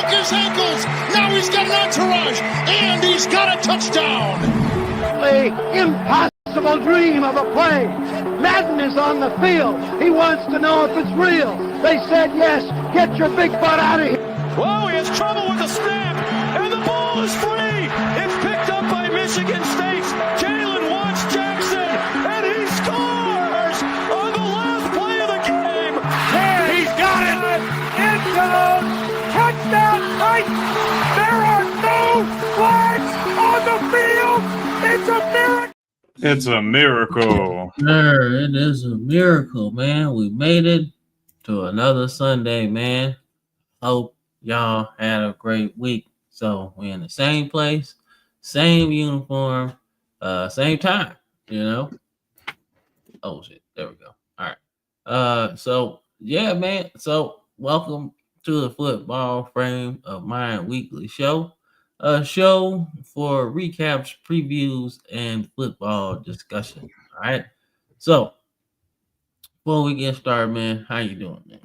broke his ankles. Now he's got an entourage, and he's got a touchdown. The impossible dream of a play. Madden is on the field. He wants to know if it's real. They said yes. Get your big butt out of here. Whoa, he has trouble with the snap, and the ball is free. It's picked up by Michigan State's Jalen Watts Jackson, and he scores on the last play of the game. There, he's got it. End zone. Touchdown, Titans. There are no flags on the field. It's a miracle. It's a miracle. Sure, it is a miracle, man. We made it to another Sunday, man. Hope y'all had a great week. So we're in the same place, same uniform, same time, you know. Oh shit, there we go. All right. So yeah, man. So welcome to the Football Frame of Mind weekly show. A show for recaps, previews, and football discussion. All right. So before we get started, man, how you doing, man?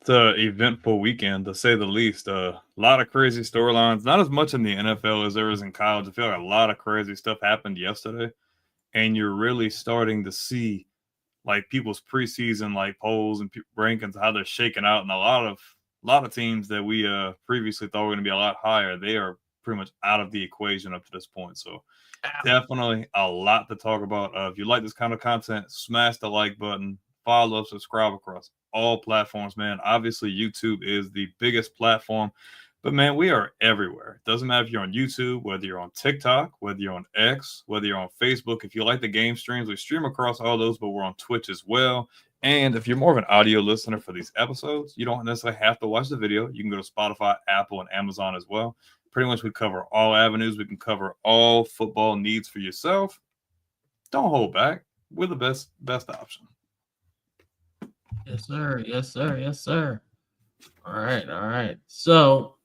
It's an eventful weekend, to say the least. A lot of crazy storylines. Not as much in the NFL as there is in college. I feel like a lot of crazy stuff happened yesterday, and you're really starting to see like people's preseason like polls and rankings, how they're shaking out, and a lot of teams that we previously thought were going to be a lot higher, they are pretty much out of the equation up to this point. So definitely a lot to talk about. If you like this kind of content, smash the like button, follow, subscribe across all platforms, man. Obviously, YouTube is the biggest platform, but man, we are everywhere. It doesn't matter if you're on YouTube, whether you're on TikTok, whether you're on X, whether you're on Facebook. If you like the game streams, we stream across all those, but we're on Twitch as well. And if you're more of an audio listener for these episodes, you don't necessarily have to watch the video. You can go to Spotify, Apple, and Amazon as well. Pretty much we cover all avenues. We can cover all football needs for yourself. Don't hold back. We're the best option. Yes, sir. Yes, sir. Yes, sir. All right. So,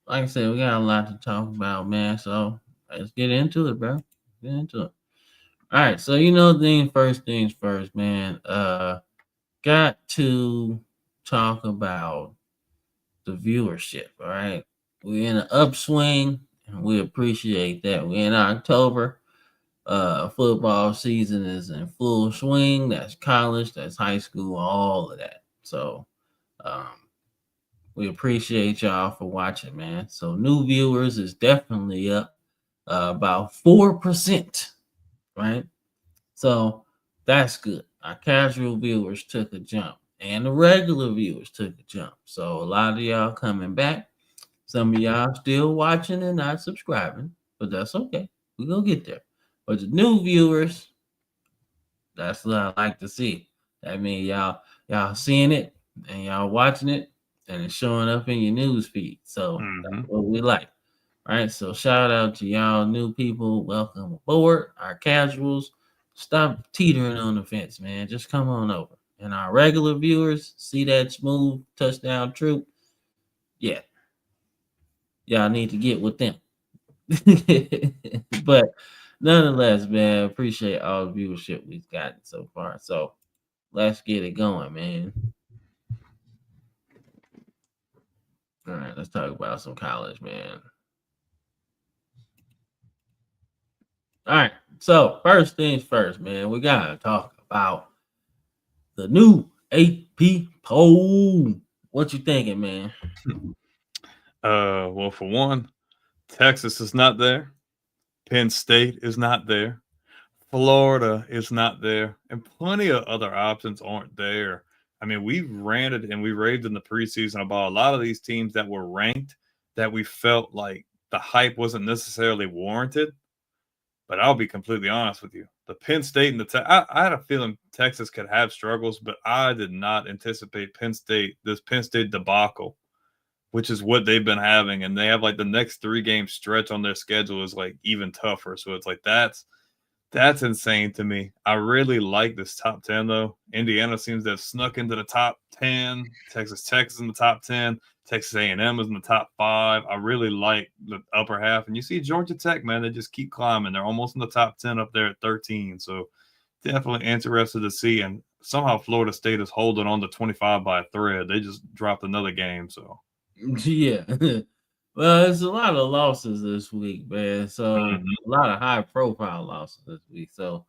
like I said, we got a lot to talk about, man. So let's get into it, bro. Get into it. All right. So things first, man. Got to talk about the viewership. All right. We're in an upswing, and we appreciate that. We're in October. Football season is in full swing. That's college, that's high school, all of that. So we appreciate y'all for watching, man. So new viewers is definitely up about 4%, right? So that's good. Our casual viewers took a jump, and the regular viewers took a jump. So a lot of y'all coming back. Some of y'all still watching and not subscribing, but that's okay. We're going to get there. But the new viewers, that's what I like to see. That means y'all seeing it and y'all watching it, and it's showing up in your news feed. So that's what we like. All right. So shout out to y'all new people. Welcome aboard. Our casuals, stop teetering on the fence, man. Just come on over. And our regular viewers, see that smooth touchdown troop? Yeah. Y'all need to get with them. But nonetheless, man, appreciate all the viewership we've gotten so far. So let's get it going, man. All right, let's talk about some college, man. All right, so first things first, man, we gotta talk about the new AP poll. What you thinking, man? Well, for one, Texas is not there. Penn State is not there. Florida is not there. And plenty of other options aren't there. I mean, we ranted and we raved in the preseason about a lot of these teams that were ranked that we felt like the hype wasn't necessarily warranted. But I'll be completely honest with you. The Penn State and I had a feeling Texas could have struggles, but I did not anticipate this Penn State debacle, which is what they've been having. And they have like the next 3-game stretch on their schedule is like even tougher. So it's like that's insane to me. I really like this top 10 though. Indiana seems to have snuck into the top 10. Texas Tech is in the top 10. Texas A&M is in the top 5. I really like the upper half. And you see Georgia Tech, man, they just keep climbing. They're almost in the top 10 up there at 13. So definitely interested to see. And somehow Florida State is holding on to 25 by a thread. They just dropped another game. So Yeah. Well, it's a lot of losses this week, man. So Mhm. a lot of high profile losses this week. So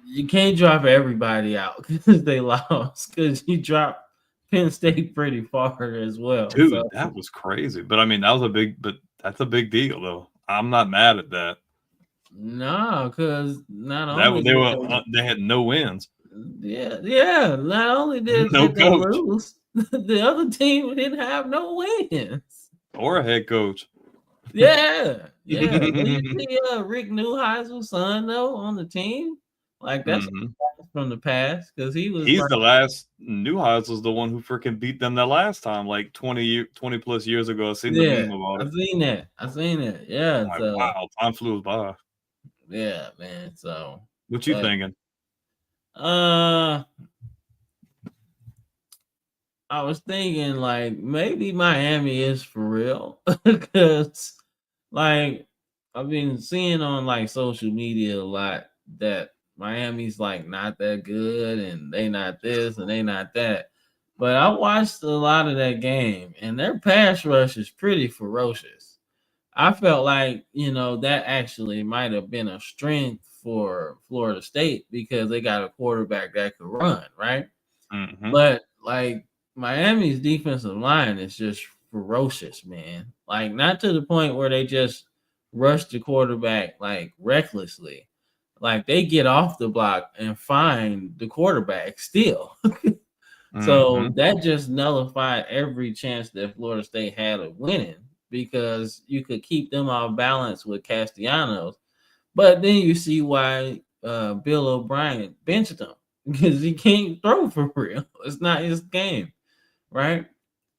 you can't drop everybody out because they lost. Because you dropped Penn State pretty far as well. Dude, So that was crazy. But I mean, that's a big deal though. I'm not mad at that. no, because not That only they did were they had no wins, yeah, not only no did they coach lose, the other team didn't have no wins. or a head coach. Yeah, yeah. Do you see Rick Neuheisel's son though on the team? Like that's Mhm. from the past because he was He's like, the last. Neuhaus was the one who freaking beat them the last time, like 20 plus years ago. I seen the yeah, meme about I it. seen that. I seen that. Yeah, I'm like, so wow, time flew by. yeah, man. So, What you but thinking? uh, I was thinking like maybe Miami is for real because like I've been seeing on like social media a lot that Miami's like not that good and they not this and they not that. But I watched a lot of that game and their pass rush is pretty ferocious. I felt like, that actually might have been a strength for Florida State because they got a quarterback that could run, right? Hmm. But like Miami's defensive line is just ferocious, man. Like not to the point where they just rush the quarterback like recklessly. Like they get off the block and find the quarterback still. So Hmm. that just nullified every chance that Florida State had of winning because you could keep them off balance with Castellanos. But then you see why Bill O'Brien benched him because he can't throw for real. It's not his game, right?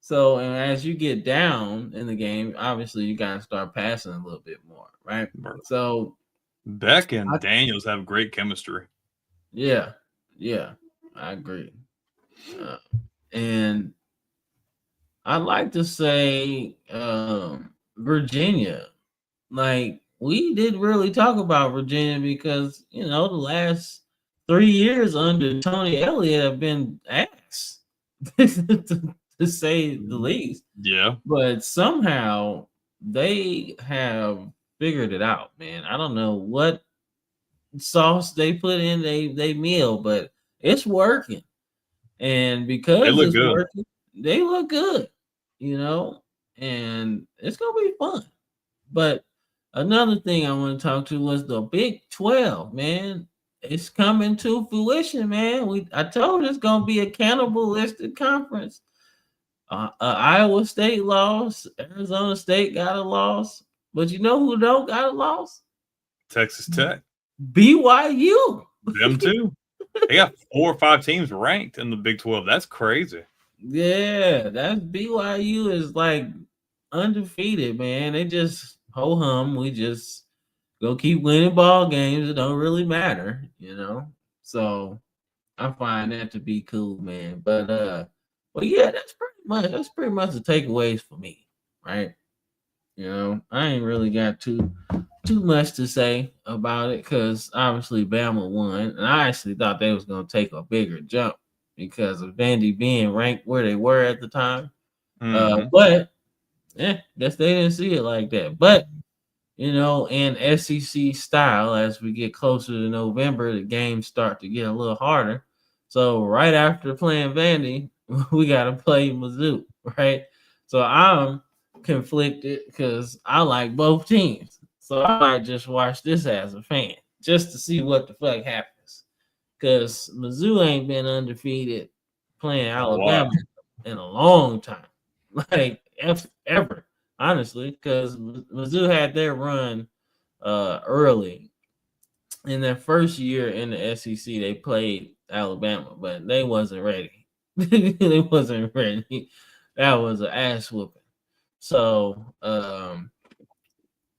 So, and as you get down in the game, obviously you got to start passing a little bit more, right? So, Beck I, and Daniels have great chemistry. yeah, yeah, I agree. Uh, and I like to say Virginia. Like we didn't really talk about Virginia because the last 3 years under Tony Elliott have been ass to say the least. Yeah, But somehow they have figured it out, man. I don't know what sauce they put in they meal, but it's working. And they because look it's good. working, they look good, you know, and it's gonna be fun. But another thing I want to talk to was the Big 12, man. It's coming to fruition, man. I told it's gonna be a cannibalistic conference. Iowa State lost, Arizona State got a loss, but you know who don't got a loss? Texas Tech, BYU. them too. They got 4 or 5 teams ranked in the Big 12. That's crazy. Yeah, that's BYU is like undefeated, man. They just ho hum. We just go keep winning ball games. It don't really matter. So I find that to be cool, man. But yeah, that's pretty much the takeaways for me, right? I ain't really got too much to say about it because obviously Bama won, and I actually thought they was gonna take a bigger jump because of Vandy being ranked where they were at the time. Hmm. But guess they didn't see it like that. But in SEC style, as we get closer to November, the games start to get a little harder. So right after playing Vandy, we got to play Mizzou, right? So I'm conflicted because I like both teams. So I might just watch this as a fan just to see what the fuck happens. Because Mizzou ain't been undefeated playing Wow. Alabama in a long time, like ever, honestly. Because Mizzou had their run early in their first year in the SEC. They played Alabama, but they wasn't ready. They wasn't ready. That was an ass whooping. So,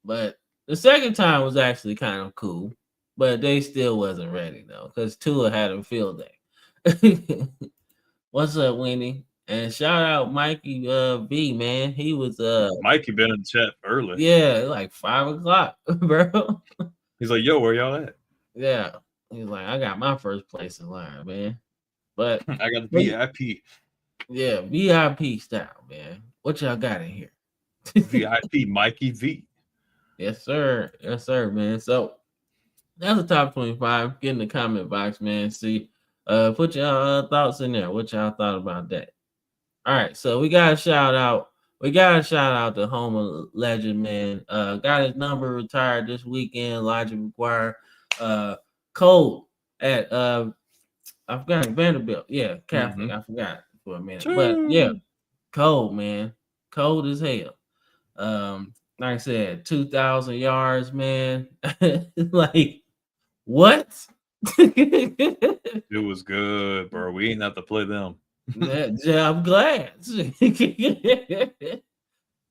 but the second time was actually kind of cool, but they still wasn't ready though, because Tua had a field day. What's up, Winnie? And shout out Mikey V, man. He was Mikey been in the chat early. yeah, like 5 o'clock, bro. He's like, yo, where y'all at? Yeah. He's like, I got my first place in line, man. But I got the VIP. yeah, VIP style, man. What y'all got in here? VIP Mikey V. Yes, sir. Yes, sir, man. So that's the top 25. Get in the comment box, man. See, put your thoughts in there. What y'all thought about that? All right, so we got a shout out. We got a shout out to Homer legend, man. Got his number retired this weekend. Elijah McGuire, Cole at I forgot Vanderbilt. Yeah, Catholic. I forgot for a minute, but yeah, cold, man, cold as hell. Like I said, 2,000 yards, man. Like what? It was good, bro. We ain't have to play them. Yeah, I'm glad.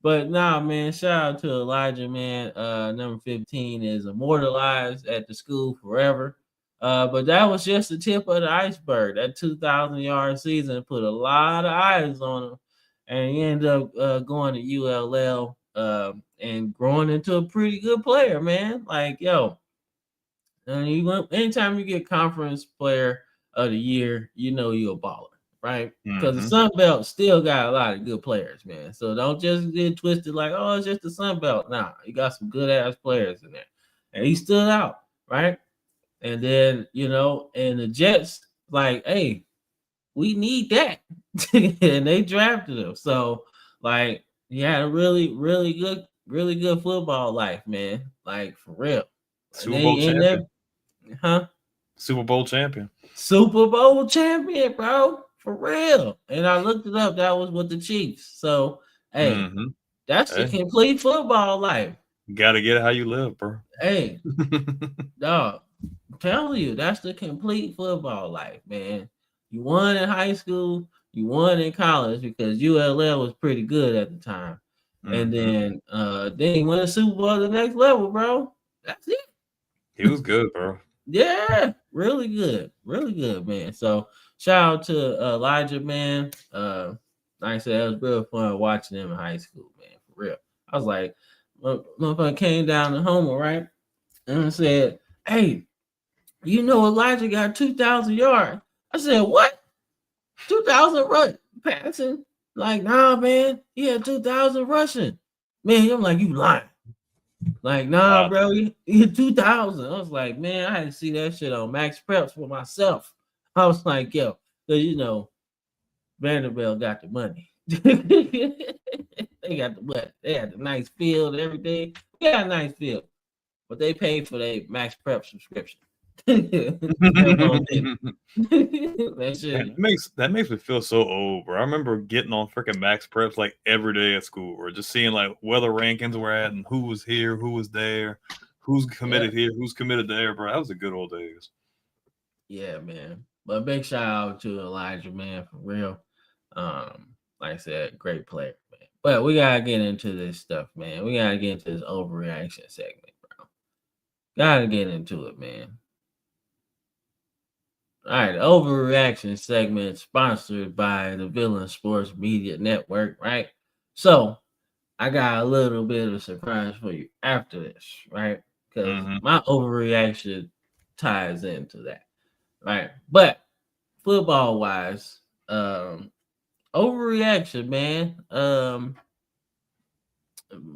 But nah, man, shout out to Elijah, man. Number 15 is immortalized at the school forever. But that was just the tip of the iceberg. That 2,000-yard season put a lot of eyes on him, and he ended up going to ULL and growing into a pretty good player, man. Like, yo, and anytime you get conference player of the year, you know you're a baller, right? Because the Sun Belt still got a lot of good players, man. So don't just get twisted like, oh, it's just the Sun Belt. Nah, you got some good ass players in there, and he stood out, right? And then, and the Jets, like, hey, we need that. And they drafted him. So, like, he had a really, really good football life, man. Like, for real. Super Bowl champion. Super Bowl champion, bro. For real. And I looked it up. That was with the Chiefs. So, hey, that's the complete football life. Got to get it how you live, bro. Hey, dog. I'm telling you, that's the complete football life, man. You won in high school, you won in college because ULL was pretty good at the time. And then he won the Super Bowl at the next level, bro. That's it. He was good, bro. Yeah, really good, man. So shout out to Elijah, man. Like I said, it was real fun watching him in high school, man. For real. I was like, motherfucker came down to Homer, right? And I said, hey, Elijah got 2,000 yards. I said, what? 2,000 passing? Like, nah, man. He had 2,000 rushing. Man, I'm like, you lying. Like, nah, bro. He had 2,000. I was like, man, I had to see that shit on Max Preps for myself. I was like, yo, because, Vanderbilt got the money. They got the money. They had the nice field and everything. They got a nice field. But they paid for their Max Prep subscription. that makes me feel so old, bro. I remember getting on freaking Max Preps like every day at school, or just seeing like where the rankings were at and who was here, who was there, who's committed here, who's committed there, bro. That was the good old days. Yeah, man. But big shout out to Elijah, man, for real. Like I said, great player, man. But we gotta get into this stuff, man. We gotta get into this overreaction segment, bro. Gotta get into it, man. All right, the overreaction segment sponsored by the Villain Sports Media Network, right? So I got a little bit of a surprise for you after this, right? Because my overreaction ties into that, right? But football wise, overreaction, man.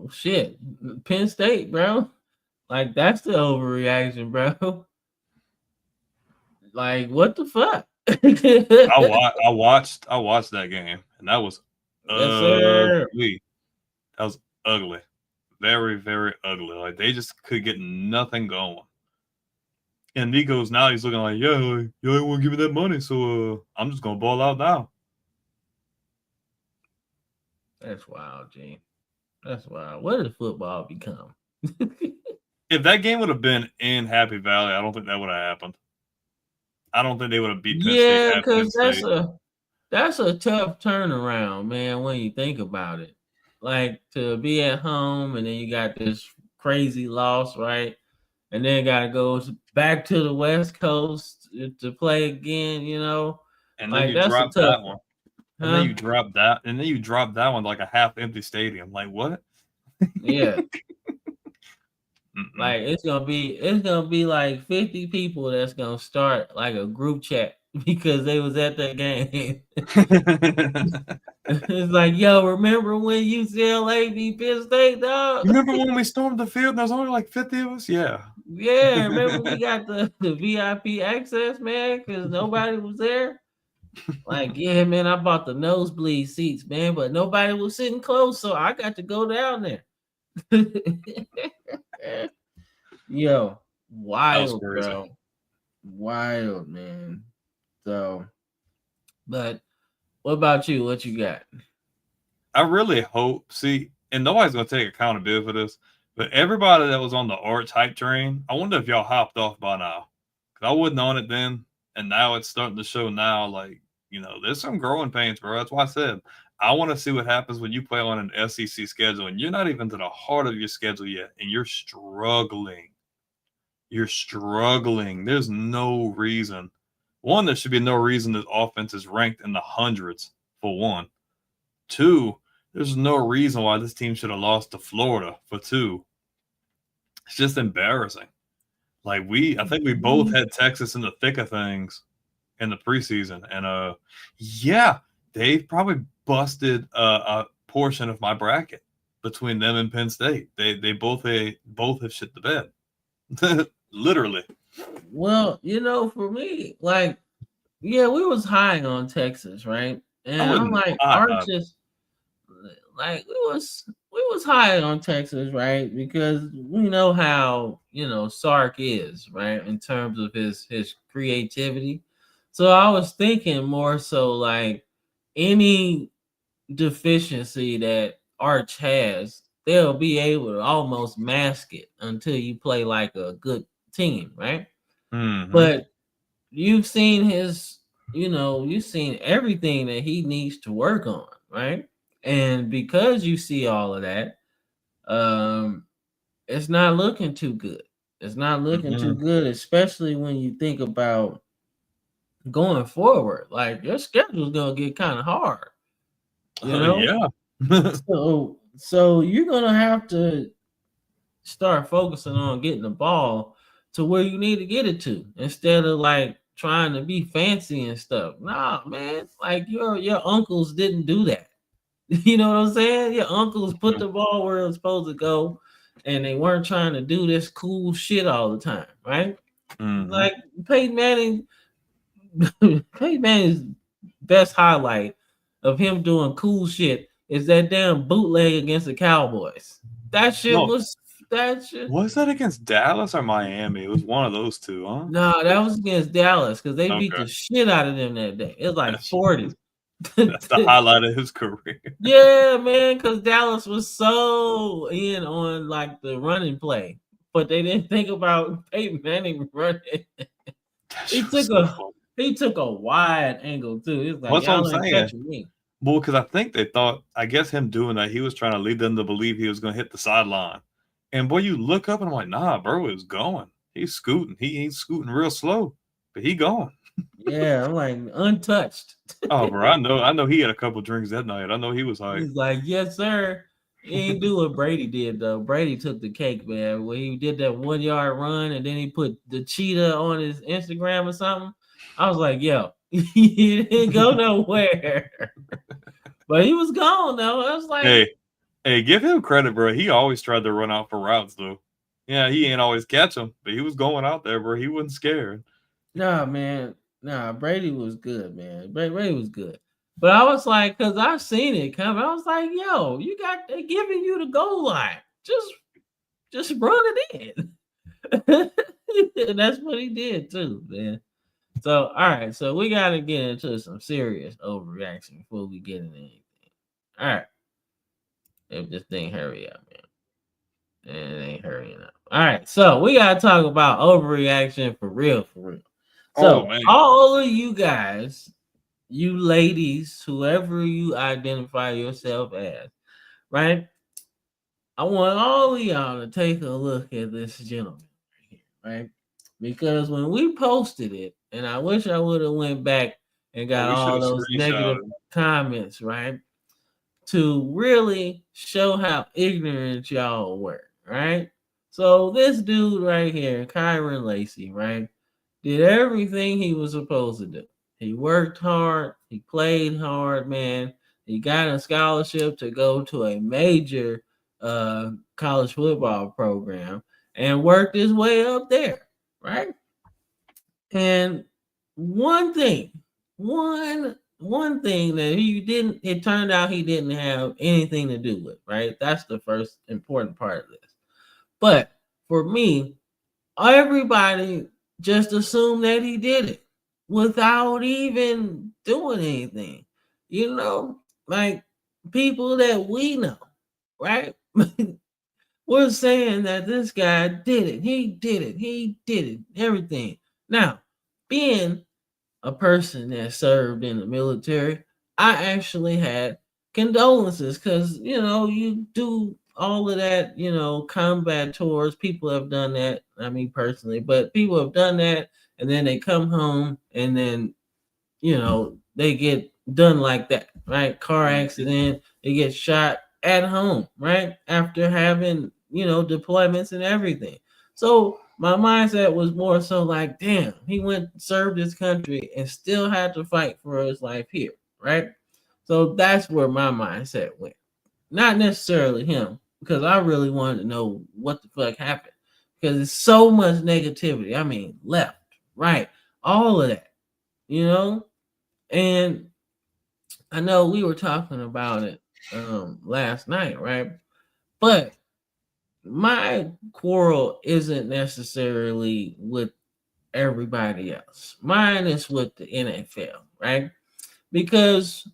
Shit, Penn State, bro. Like, that's the overreaction, bro. Like, what the fuck? I watched that game, and that was ugly. That was ugly. Very, very ugly. Like, they just could get nothing going. And Nico's now, he's looking like, yeah, like, you ain't want to give me that money, so I'm just gonna ball out now. That's wild, Gene. That's wild. What did football become? If that game would have been in Happy Valley, I don't think that would have happened. I don't think they would have beat Penn State. Yeah, because that's a tough turnaround, man, when you think about it. Like, to be at home and then you got this crazy loss, right? And then got to go back to the West Coast to play again, And then like, you drop that one. And then you drop that. And then you drop that one like a half-empty stadium. Like, what? Yeah. Like, it's gonna be like 50 people that's gonna start like a group chat because they was at that game. It's like, yo, remember when UCLA beat Penn State, dog? Remember when we stormed the field and there's only like 50 of us? Yeah. Yeah, remember we got the VIP access, man, because nobody was there. Like, yeah, man, I bought the nosebleed seats, man, but nobody was sitting close, so I got to go down there. Yo, wild, bro. Wild, man. So, but what about you? What you got? I really hope, and nobody's going to take accountability for this, but everybody that was on the Arch hype train, I wonder if y'all hopped off by now. Because I wasn't on it then, and now it's starting to show now, like, there's some growing pains, bro. That's why I said, I want to see what happens when you play on an SEC schedule, and you're not even to the heart of your schedule yet, and you're struggling. You're struggling. There's no reason. One, there should be no reason this offense is ranked in the hundreds, for one. Two, there's no reason why this team should have lost to Florida, for two. It's just embarrassing. Like, I think we both had Texas in the thick of things in the preseason. And, yeah, they've probably busted a portion of my bracket between them and Penn State. They both have shit the bed. Literally. Well, for me, like, yeah, we was high on Texas, right? And I'm like, Arches, like, we was high on Texas, right? Because we know how, Sark is, right, in terms of his creativity. So I was thinking more so like any deficiency that Arch has, they'll be able to almost mask it until you play like a good team, right? Mm-hmm. But you've seen you've seen everything that he needs to work on, right? And because you see all of that, it's not looking too good. It's not looking too good, especially when you think about going forward. Like, your schedule's gonna get kind of hard. Yeah. So you're gonna have to start focusing on getting the ball to where you need to get it to, instead of like trying to be fancy and stuff. Nah, man, like your uncles didn't do that. You know what I'm saying? Your uncles put the ball where it was supposed to go, and they weren't trying to do this cool shit all the time, right? Mm-hmm. Like Peyton Manning's best highlight of him doing cool shit is that damn bootleg against the Cowboys. That shit was that shit. Was that against Dallas or Miami? It was one of those two, huh? No, that was against Dallas because they beat the shit out of them that day. It was like 40. That's the highlight of his career. Yeah, man, because Dallas was so in on like the running play, but they didn't think about Peyton Manning running. He took a wide angle too. He was like, what's y'all what I'm ain't catching me. Well, because I think they thought, I guess him doing that, he was trying to lead them to believe he was going to hit the sideline. And boy, you look up and I'm like, nah, bro, it's going. He's scooting. He's scooting real slow, but he going. Yeah, I'm like untouched. Oh, bro, I know he had a couple drinks that night. I know he was hyped. He's like, yes, sir. He ain't do what Brady did though. Brady took the cake, man. When he did that 1 yard run and then he put the cheetah on his Instagram or something. I was like, yo, he didn't go nowhere. But he was gone though. I was like, hey, give him credit, bro. He always tried to run out for routes though. Yeah, he ain't always catch them, but he was going out there, bro. He wasn't scared. Nah, man. Nah, Brady was good, man. Brady was good. But I was like, because I've seen it coming. I was like, yo, they giving you the goal line. Just run it in. And that's what he did too, man. So, all right. So we got to get into some serious overreaction before we get into anything. All right. If this thing hurry up, man. And it ain't hurrying up. All right. So we got to talk about overreaction for real. So all of you guys, you ladies, whoever you identify yourself as, right? I want all of y'all to take a look at this gentleman right here, right? Because when we posted it, and I wish I would have went back and got all those negative comments, right? To really show how ignorant y'all were, right? So this dude right here, Kyren Lacy, right? Did everything he was supposed to do. He worked hard. He played hard, man. He got a scholarship to go to a major college football program and worked his way up there, right? And one thing that it turned out he didn't have anything to do with, right? That's the first important part of this. But for me, everybody just assumed that he did it without even doing anything. You know, like people that we know, right? We're saying that this guy did it. He did it, everything. Now, being a person that served in the military, I actually had condolences because, you do all of that, combat tours. People have done that. I mean, personally, but people have done that and then they come home and then, they get done like that, right? Car accident, they get shot at home, right? After having, deployments and everything. So my mindset was more so like, damn, he went served his country and still had to fight for his life here, right? So that's where my mindset went. Not necessarily him, because I really wanted to know what the fuck happened. Because there's so much negativity. I mean, left, right, all of that, And I know we were talking about it last night, right? But my quarrel isn't necessarily with everybody else. Mine is with the NFL, right? Because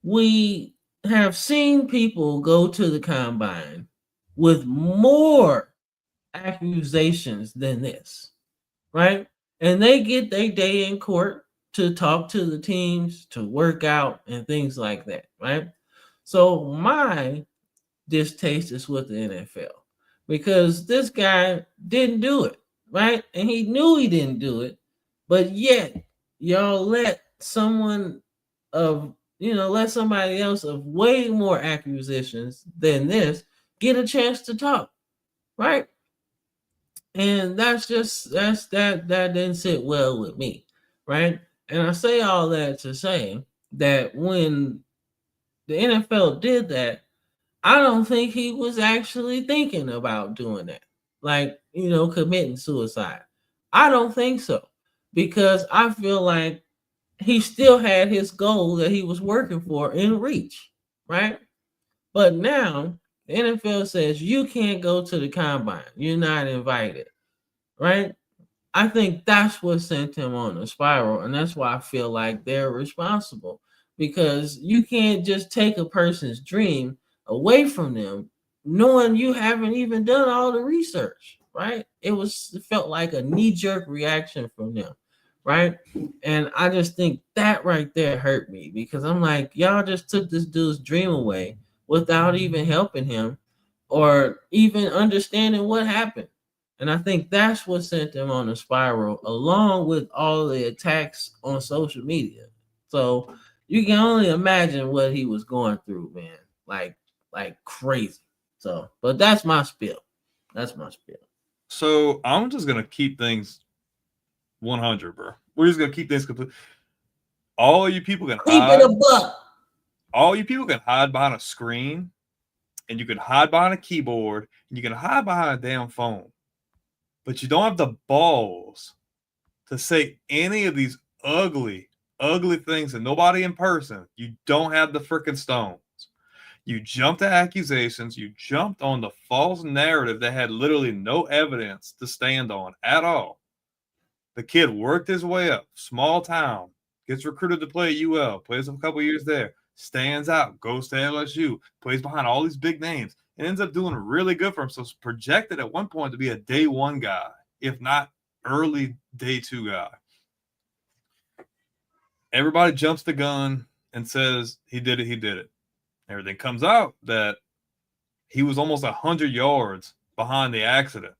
we have seen people go to the combine with more accusations than this, right? And they get their day in court to talk to the teams, to work out, and things like that, right? So my distaste is with the NFL because this guy didn't do it, right? And he knew he didn't do it, but yet y'all let somebody else of way more accusations than this get a chance to talk, right? And that didn't sit well with me, right? And I say all that to say that when the NFL did that, I don't think he was actually thinking about doing that, like, committing suicide. I don't think so, because I feel like he still had his goal that he was working for in reach, right? But now the NFL says you can't go to the combine. You're not invited, right? I think that's what sent him on a spiral, and that's why I feel like they're responsible, because you can't just take a person's dream away from them knowing you haven't even done all the research, right? It felt like a knee-jerk reaction from them, right? And I just think that right there hurt me, because I'm like, y'all just took this dude's dream away without even helping him or even understanding what happened. And I think that's what sent him on a spiral, along with all the attacks on social media. So you can only imagine what he was going through, man. Like crazy. So, but that's my spiel. So I'm just gonna keep things 100, bro. We're just gonna keep things complete. All you people can keep hide. It a buck. All you people can hide behind a screen, and you can hide behind a keyboard, and you can hide behind a damn phone. But you don't have the balls to say any of these ugly, ugly things to nobody in person. You don't have the freaking stones. You jumped to accusations. You jumped on the false narrative that had literally no evidence to stand on at all. The kid worked his way up, small town, gets recruited to play at UL, plays a couple years there, stands out, goes to LSU, plays behind all these big names, and ends up doing really good for himself. Projected at one point to be a day one guy, if not early day two guy. Everybody jumps the gun and says he did it. Everything comes out that he was almost 100 yards behind the accident.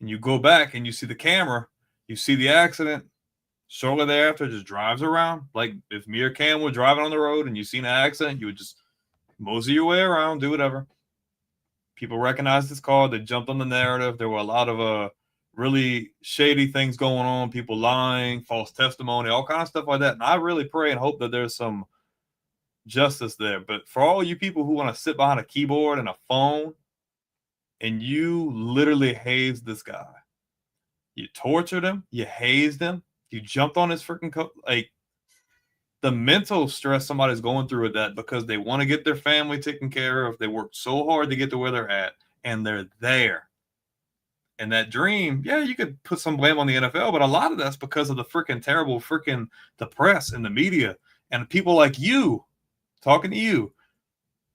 And you go back and you see the camera, you see the accident. Shortly thereafter, just drives around. Like if me or Cam were driving on the road and you seen an accident, you would just mosey your way around, do whatever. People recognized his car. They jumped on the narrative. There were a lot of really shady things going on, people lying, false testimony, all kinds of stuff like that. And I really pray and hope that there's some justice there. But for all you people who want to sit behind a keyboard and a phone and you literally hazed this guy, you tortured him, you hazed him, you jumped on his freaking like the mental stress somebody's going through with that because they want to get their family taken care of. They worked so hard to get to where they're at, and they're there. And that dream, yeah, you could put some blame on the NFL, but a lot of that's because of the freaking terrible the press and the media and people like you, talking to you,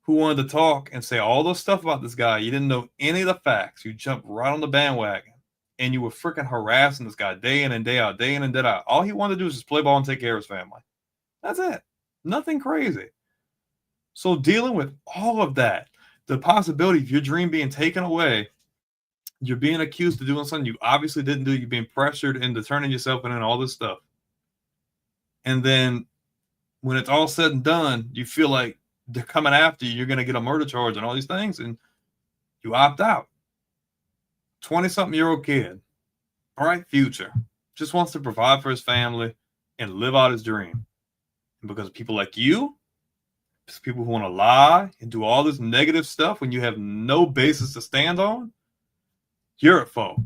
who wanted to talk and say all those stuff about this guy. You didn't know any of the facts. You jumped right on the bandwagon, and you were freaking harassing this guy day in and day out, day in and day out. All he wanted to do was just play ball and take care of his family. That's it. Nothing crazy. So dealing with all of that, the possibility of your dream being taken away, you're being accused of doing something you obviously didn't do, you're being pressured into turning yourself in and all this stuff. And then when it's all said and done, you feel like they're coming after you, you're going to get a murder charge and all these things, and you opt out. 20-something-year-old kid, bright future, just wants to provide for his family and live out his dream. And because of people like you, people who want to lie and do all this negative stuff when you have no basis to stand on, you're at fault.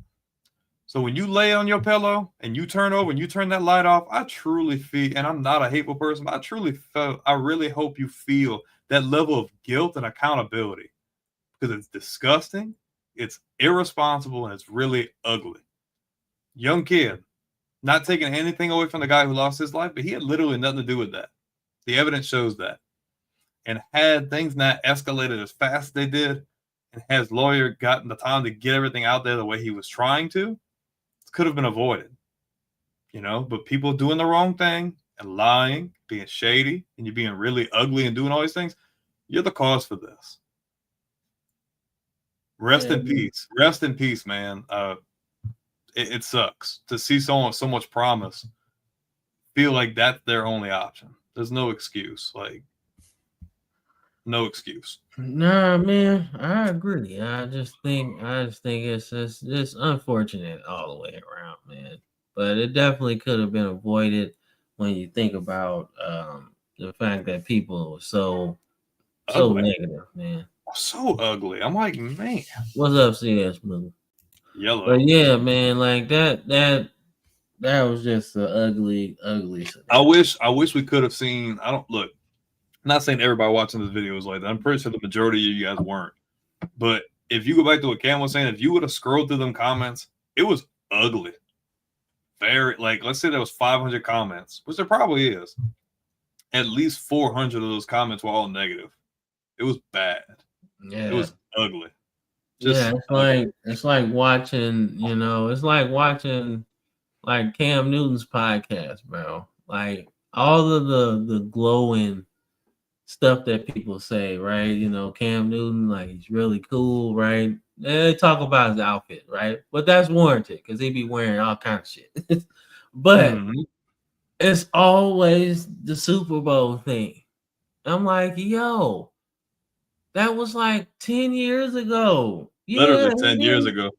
So when you lay on your pillow and you turn over and you turn that light off, I truly feel, and I'm not a hateful person, but I really hope you feel that level of guilt and accountability, because it's disgusting, it's irresponsible, and it's really ugly. Young kid, not taking anything away from the guy who lost his life, but he had literally nothing to do with that. The evidence shows that. And had things not escalated as fast as they did, and has lawyer gotten the time to get everything out there the way he was trying to, it could have been avoided. You know, but people doing the wrong thing and lying, being shady, and you being really ugly and doing all these things, you're the cause for this. Rest in peace. Rest in peace, man. It sucks to see someone with so much promise feel like that's their only option. There's no excuse. Like, no excuse. Nah, man, I agree. I just think it's unfortunate all the way around, man. But it definitely could have been avoided when you think about the fact that people were so negative, man. So ugly. I'm like, man. What's up, CS Blue? Yellow. But yeah, man, like that was just an ugly scenario. I wish we could have seen. I'm not saying everybody watching this video was like that. I'm pretty sure the majority of you guys weren't. But if you go back to what Cam was saying, if you would have scrolled through them comments, it was ugly. Very, like, let's say there was 500 comments, which there probably is. At least 400 of those comments were all negative. It was bad. Yeah. It was ugly. It's like watching, you know, it's like watching like Cam Newton's podcast, bro. Like all of the glowing stuff that people say, right? You know, Cam Newton, like he's really cool, right? They talk about his outfit, right? But that's warranted because he be wearing all kinds of shit. But it's always the Super Bowl thing. I'm like, yo, that was like 10 years ago. Literally 10 years ago.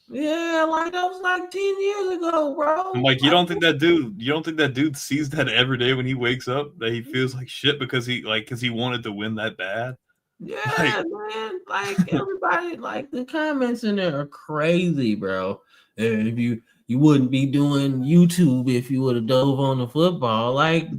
Yeah, like that was like 10 years ago, bro. I'm like, you don't think that dude sees that every day when he wakes up, that he feels like shit because he wanted to win that bad? Yeah, man. Like everybody, like the comments in there are crazy, bro. And if you wouldn't be doing YouTube if you would have dove on the football. Like,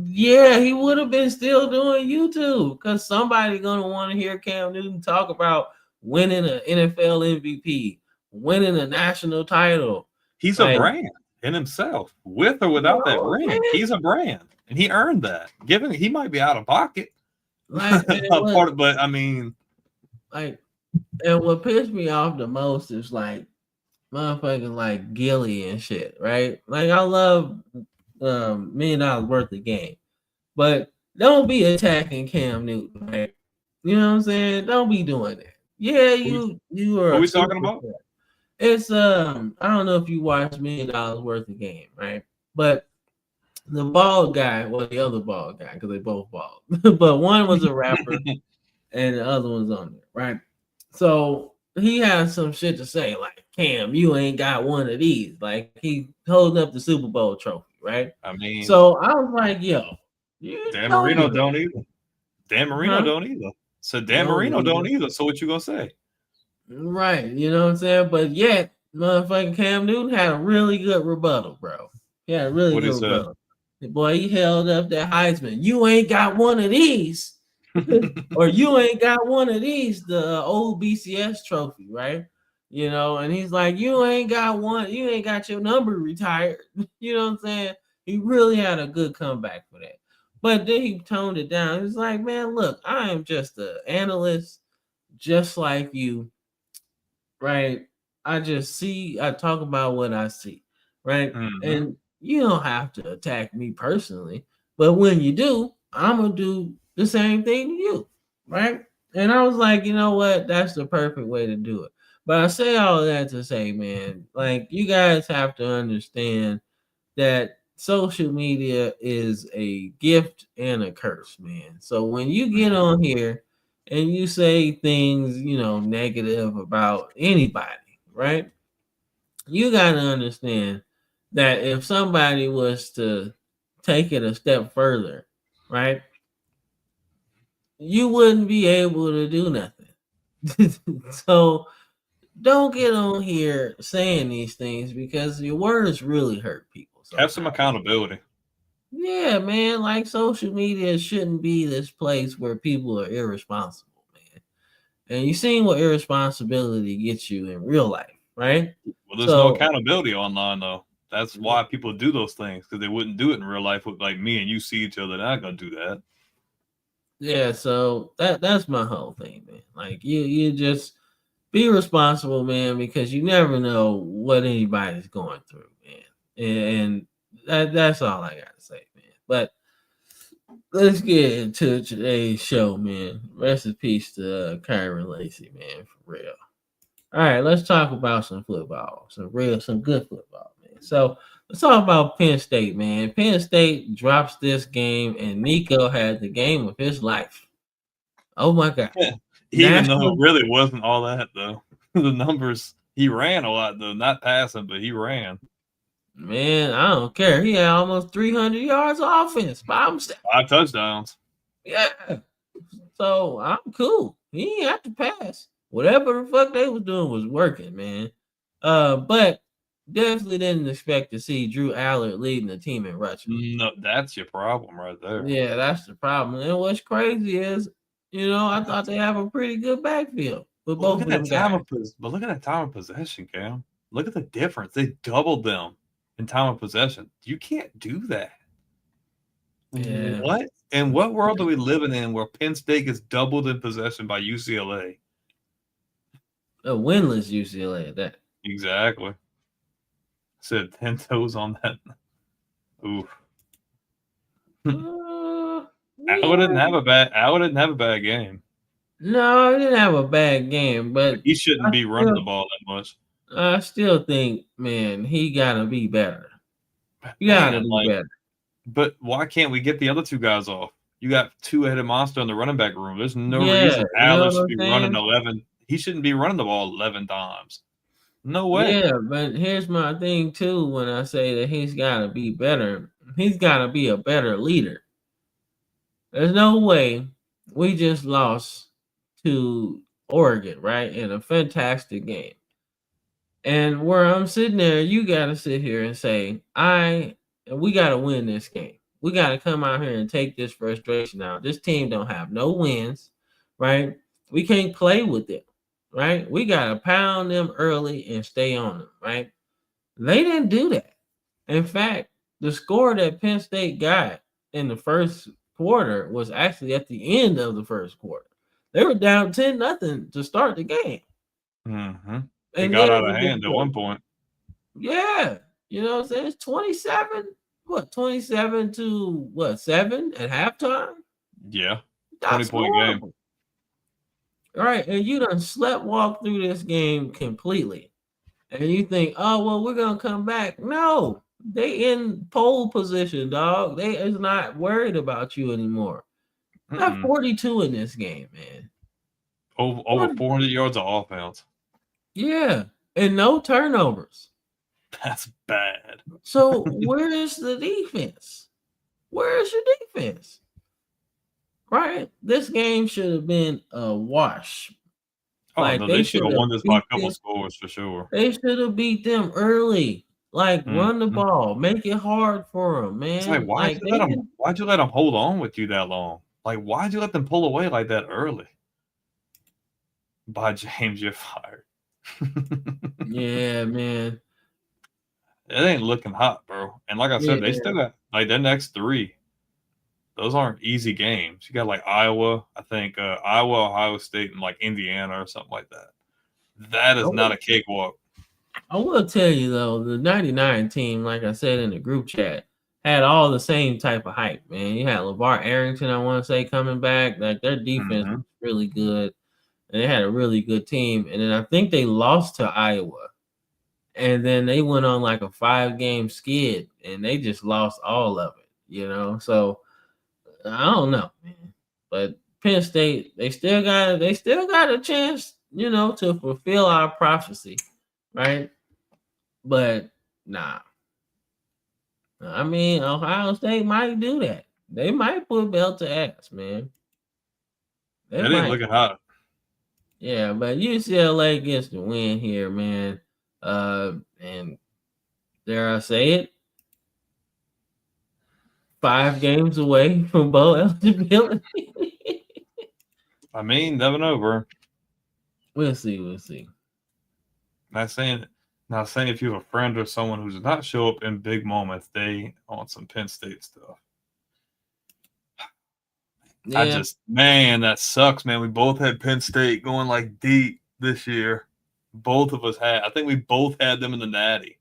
yeah, he would have been still doing YouTube because somebody gonna want to hear Cam Newton talk about winning an NFL MVP, winning a national title. He's a brand in himself, with or without that ring. Man. He's a brand, and he earned that. Given he might be out of pocket, but I mean, like, and what pissed me off the most is like motherfucking like Gilly and shit, right? Like I love $1 million worth of game, but don't be attacking Cam Newton, right? You know what I'm saying? Don't be doing that. Yeah, you are. What are we talking about? It's I don't know if you watch $1 million worth of game, right? But the bald guy, well, the other bald guy, because they both bald, but one was a rapper and the other one's on there, right? So he has some shit to say, like Cam, you ain't got one of these. Like he holding up the Super Bowl trophy, right? I mean, So I was like, yo, you Dan don't Marino even- don't either. Dan Marino Huh? don't either. So Dan No, Marino either. don't either. So what you gonna say? Right, you know what I'm saying? But yet, motherfucking Cam Newton had a really good rebuttal, bro. He had a really What good is that? rebuttal. The boy, he held up that Heisman. You ain't got one of these. Or you ain't got one of these, the old BCS trophy, right? You know, and he's like, you ain't got one, you ain't got your number retired. You know what I'm saying? He really had a good comeback for that. But then he toned it down. He's like, man, look, I am just an analyst, just like you, right? I talk about what I see, right? Mhm. And you don't have to attack me personally, but when you do, I'm gonna do the same thing to you, right? And I was like, you know what? That's the perfect way to do it. But I say all of that to say, man, like you guys have to understand that social media is a gift and a curse, man. So when you get on here and you say things, you know, negative about anybody, right? You got to understand that if somebody was to take it a step further, right? You wouldn't be able to do nothing. So don't get on here saying these things because your words really hurt people. Have some sometimes. accountability. Yeah, man. Like social media shouldn't be this place where people are irresponsible, man. And you seen what irresponsibility gets you in real life, right? Well, there's no So- accountability online though. That's why people do those things because they wouldn't do it in real life with like me and you see each other. They're not gonna do that. Yeah, so that's my whole thing, man. Like you just be responsible, man, because you never know what anybody's going through, man. And that's all I gotta say, man. But let's get into today's show, man. Rest in peace to Kyron Lacy, man, for real. All right, let's talk about some football, some good football, man. So let's talk about Penn State, man. Penn State drops this game, and Nico had the game of his life. Oh my God! Even though it really wasn't all that though. The numbers, he ran a lot though, not passing, but he ran. Man, I don't care. He had almost 300 yards of offense by himself. 5 touchdowns. Yeah. So I'm cool. He ain't have to pass. Whatever the fuck they was doing was working, man. But definitely didn't expect to see Drew Allard leading the team in rushing. No, that's your problem right there. Yeah, that's the problem. And what's crazy is, you know, I thought they have a pretty good backfield with both of them guys. But look at that time of possession, Cam. Look at the difference. They doubled them in time of possession. You can't do that. Yeah. What? In what world are we living in where Penn State gets doubled in possession by UCLA? A winless UCLA at that. Exactly. Said 10 toes on that. Oof. Allen didn't have a bad game. No, he didn't have a bad game, but He shouldn't be running the ball that much. I still think, man, he gotta be better. You gotta be better. But why can't we get the other two guys off? You got two-headed monster in the running back room. There's no reason Allen should be running 11. He shouldn't be running the ball 11 times. No way. Yeah, but here's my thing too. When I say that he's gotta be better, he's gotta be a better leader. There's no way we just lost to Oregon, right? In a fantastic game. And where I'm sitting there, you gotta sit here and say, we gotta win this game. We gotta come out here and take this frustration out. This team don't have no wins, right? We can't play with them, right? We gotta pound them early and stay on them, right? They didn't do that. In fact, the score that Penn State got in the first quarter was actually at the end of the first quarter. They were down 10-0 to start the game. Mm-hmm. It And got then out of hand at one point. Yeah. You know what I'm saying? It's 27 to 7 at halftime? Yeah. That's 20-point game. horrible. All right. And you done walk through this game completely. And you think, oh, well, we're going to come back. No. They in pole position, dog. They is not worried about you anymore. Got 42 in this game, man. Over 400 yards of offense. Yeah. and no turnovers. That's bad. So where is the defense? Where is your defense? Right? This game should have been a wash. Oh, Like, no, they they should have should have won this by a beat couple them. scores for sure. They should have beat them early. Like, run the Mhm. ball, make it hard for them, It's like, man. Like, why'd you let them hold on with you that long? Like, why'd you let them pull away like that early? By James, you're fired. yeah, man. It ain't looking hot, bro. And like I said, they still got like their next 3. Those aren't easy games. You got like Iowa, I think Iowa, Ohio State, and like Indiana or something like that. That is not a cakewalk. I will tell you though, the 99 team, like I said in the group chat, had all the same type of hype, man. You had LeVar Arrington, I want to say, coming back. Like, their defense was really good. And they had a really good team. And then I think they lost to Iowa. And then they went on like a 5-game skid and they just lost all of it, you know. So I don't know, man. But Penn State, they still got a chance, you know, to fulfill our prophecy, right? But nah. I mean, Ohio State might do that. They might put belt to ass, man. They ain't looking hot. Yeah, but UCLA gets the win here, man. And dare I say it, 5 games away from bowl eligibility. I mean, never know, bro. We'll see. Not saying if you have a friend or someone who does not show up in big moments, they want some Penn State stuff. Yeah. Man, that sucks, man. We both had Penn State going like deep this year. Both of us had. I think we both had them in the Natty.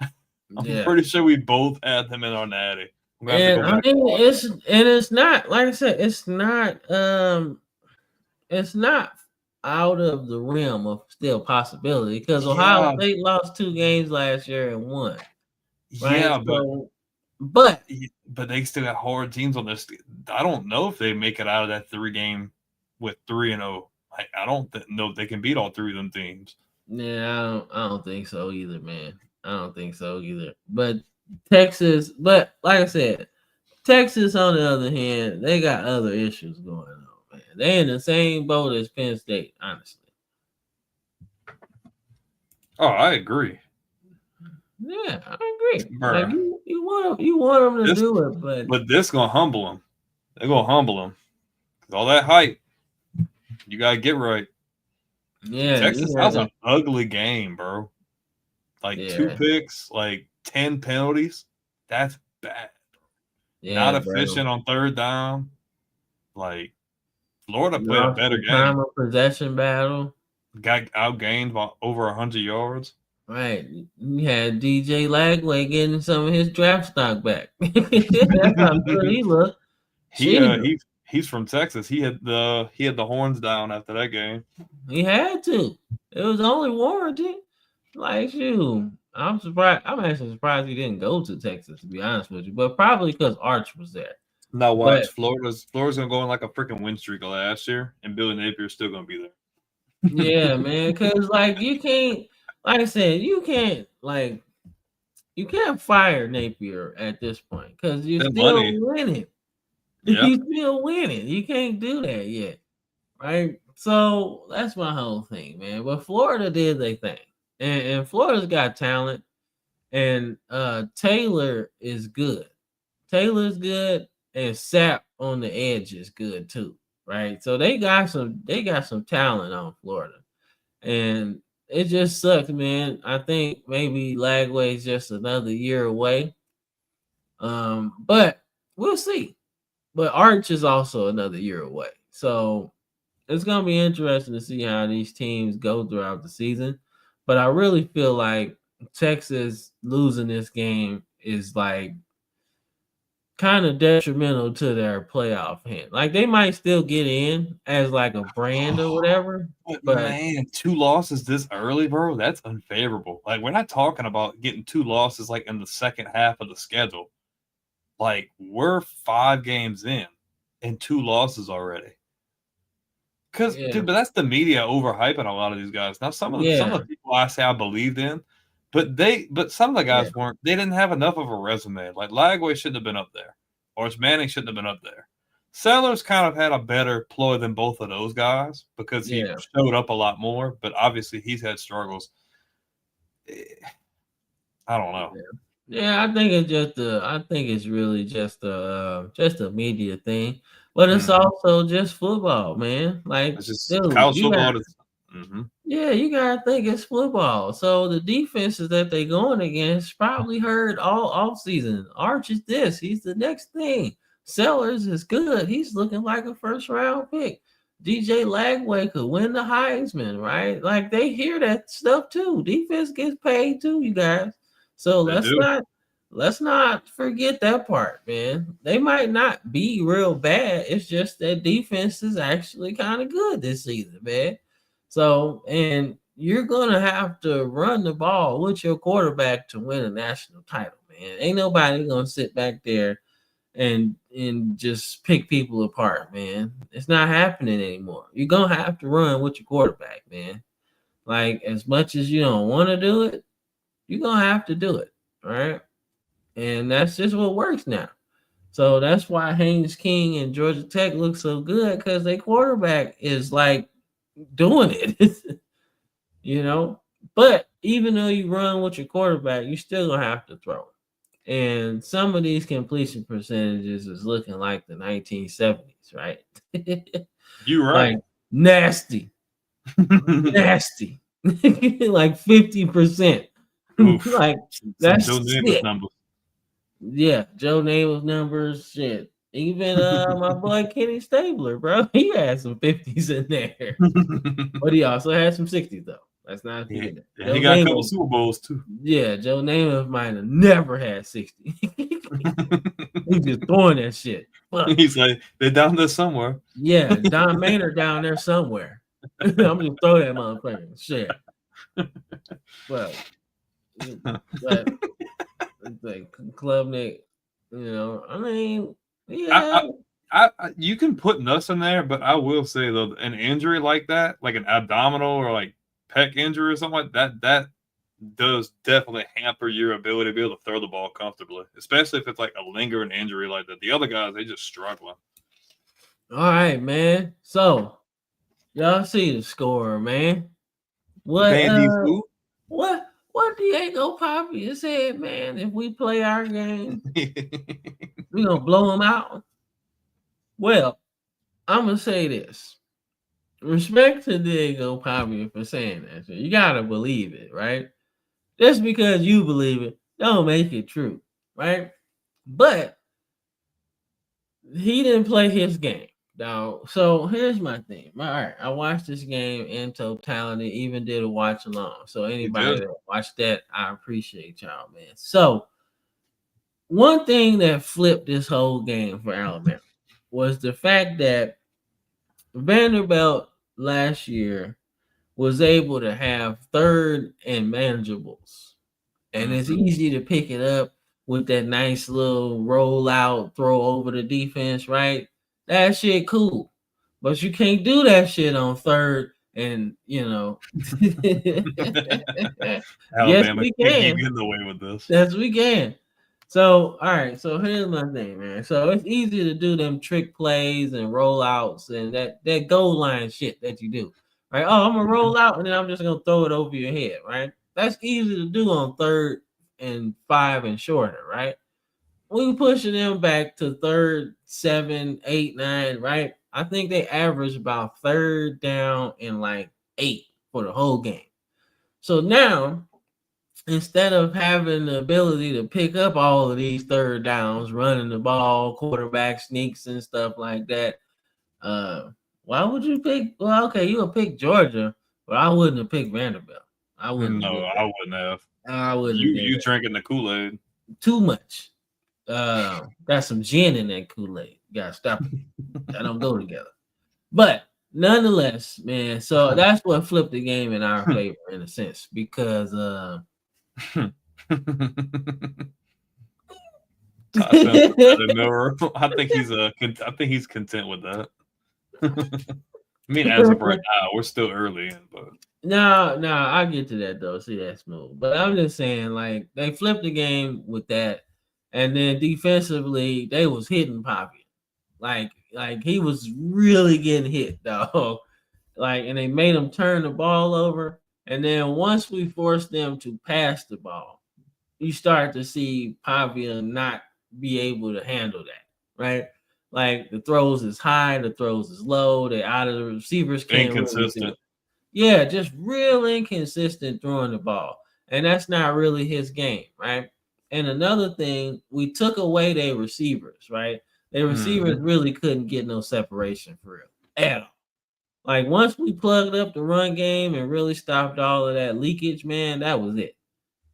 I'm pretty sure we both had them in our Natty. And I mean, it's not, like I said, it's not out of the realm of still possibility, because Ohio State lost 2 games last year and won. Right? Yeah, but they still got hard teams on this. I don't know if they make it out of that 3-game with 3-0. I don't know if they can beat all 3 of them teams. Yeah, I don't think so either, man. I don't think so either. But Texas, like I said, Texas, on the other hand, they got other issues going on, man. They in the same boat as Penn State, honestly. Oh, I agree. Yeah, I agree. Like, you want them to do it, but this gonna humble them. They're gonna humble them. All that hype, you gotta get right. Yeah, Texas has an ugly game, bro. Like 2 picks, like 10 penalties. That's bad. Yeah, not efficient on 3rd down. Like, Florida played a better game. Time of possession battle. Got outgained by over 100 yards. Right. You had DJ Lagway getting some of his draft stock back. That's how good he looked. He's from Texas. He had the horns down after that game. He had to. It was only warranted. Like, shoot. I'm surprised. I'm actually surprised he didn't go to Texas, to be honest with you. But probably because Arch was there. No, watch. Florida's gonna go on like a freaking win streak last year, and Billy Napier's still gonna be there. Yeah, man. Because like, you can't. Like I said, you can't fire Napier at this point, because you're still winning. Yeah. You're still winning. You can't do that yet, right? So that's my whole thing, man. But Florida did their thing, and Florida's got talent, and Taylor is good. Taylor's good, and Sapp on the edge is good too, right? So they got some talent on Florida, and it just sucks, man. I think maybe Lagway's just another year away. But we'll see. But Arch is also another year away. So it's going to be interesting to see how these teams go throughout the season. But I really feel like Texas losing this game is like kind of detrimental to their playoff hand. Like, they might still get in as like a brand or whatever. But man, 2 losses this early, bro, that's unfavorable. Like, we're not talking about getting 2 losses like in the second half of the schedule. Like, we're 5 games in and 2 losses already. Dude, but that's the media overhyping a lot of these guys. Now, some of the why I say I believed in. But some of the guys weren't. They didn't have enough of a resume. Like Lagway shouldn't have been up there, or Manning shouldn't have been up there. Sellers kind of had a better ploy than both of those guys because he showed up a lot more. But obviously, he's had struggles. I don't know. Yeah, I think it's really just a media thing, but it's also just football, man. Like, It's just dude, college football. yeah, you gotta think it's football. So the defenses that they going against probably heard all off season. Arch is this, he's the next thing. Sellers is good. He's looking like a first round pick. DJ Lagway could win the Heisman, right? Like they hear that stuff too. Defense gets paid too, you guys. So let's not forget that part, man. They might not be real bad. It's just that defense is actually kind of good this season, man. So, and you're gonna have to run the ball with your quarterback to win a national title, man. Ain't nobody gonna sit back there and just pick people apart, man. It's not happening anymore. You're gonna have to run with your quarterback, man. Like, as much as you don't want to do it, you're gonna have to do it, right? And that's just what works now. So that's why Haynes King and Georgia Tech look so good, because their quarterback is like doing it. You know. But even though you run with your quarterback, you still gonna have to throw. And some of these completion percentages is looking like the 1970s, right? You're right. Like nasty. Nasty. Like 50%. Like that's Joe Namath numbers. Yeah, Joe Namath numbers. Shit. Even my boy Kenny Stabler, bro. He had some 50s in there. But he also had some 60s though. Let's not forget that. Yeah, he got a couple Super Bowls too. Yeah, Joe Namath might have never had 60. He's just throwing that shit. Fuck. He's like, they're down there somewhere. Yeah, Don Maynard down there somewhere. I'm gonna throw that motherfucker. Shit. But it's like Klubnik, you know. I mean, yeah. I you can put Nuss in there, but I will say though, an injury like that, like an abdominal or like pec injury or something like that, that does definitely hamper your ability to be able to throw the ball comfortably, especially if it's like a lingering injury like that. The other guys, they just struggling. All right, man. So y'all see the score, man. What Diego Papi said, man, if we play our game, we're gonna blow them out. Well, I'm gonna say this. Respect to Diego Papi for saying that. So you gotta believe it, right? Just because you believe it, don't make it true, right? But he didn't play his game. Now, so here's my thing. All right, I watched this game in totality, even did a watch along. So anybody that watched that, I appreciate y'all, man. So one thing that flipped this whole game for Alabama was the fact that Vanderbilt last year was able to have third and manageables. And it's easy to pick it up with that nice little roll out, throw over the defense, right? That shit cool. But you can't do that shit on third and, you know. Alabama yes, we can't can. keep getting away with this. Yes, we can. So, all right. So here's my thing, man. So it's easy to do them trick plays and rollouts and that goal line shit that you do, right? Oh, I'm gonna roll out and then I'm just gonna throw it over your head, right? That's easy to do on third and 5 and shorter, right? We pushing them back to third, 7, 8, 9, right? I think they average about third down and like 8 for the whole game. So now, instead of having the ability to pick up all of these third downs, running the ball, quarterback sneaks and stuff like that, why would you pick? Well, okay, you would pick Georgia, but I wouldn't have picked Vanderbilt. I wouldn't. No, I wouldn't have. I wouldn't. You drinking the Kool-Aid too much. Got some gin in that Kool-Aid. You gotta stop it. That don't go together. But nonetheless, man, so that's what flipped the game in our favor in a sense, because I think he's content with that. I mean, as of right now, we're still early in, but No, I get to that though. See, that's smooth. But I'm just saying, like, they flipped the game with that, and then defensively, they was hitting Poppy. Like he was really getting hit, though. Like, and they made him turn the ball over. And then once we forced them to pass the ball, you start to see Pavia not be able to handle that, right? Like the throws is high, the throws is low, they out of the receivers can't really do Inconsistent. it. Yeah, just real inconsistent throwing the ball. And that's not really his game, right? And another thing, we took away their receivers, right? Their receivers really couldn't get no separation for real at all. Like once we plugged up the run game and really stopped all of that leakage, man, that was it.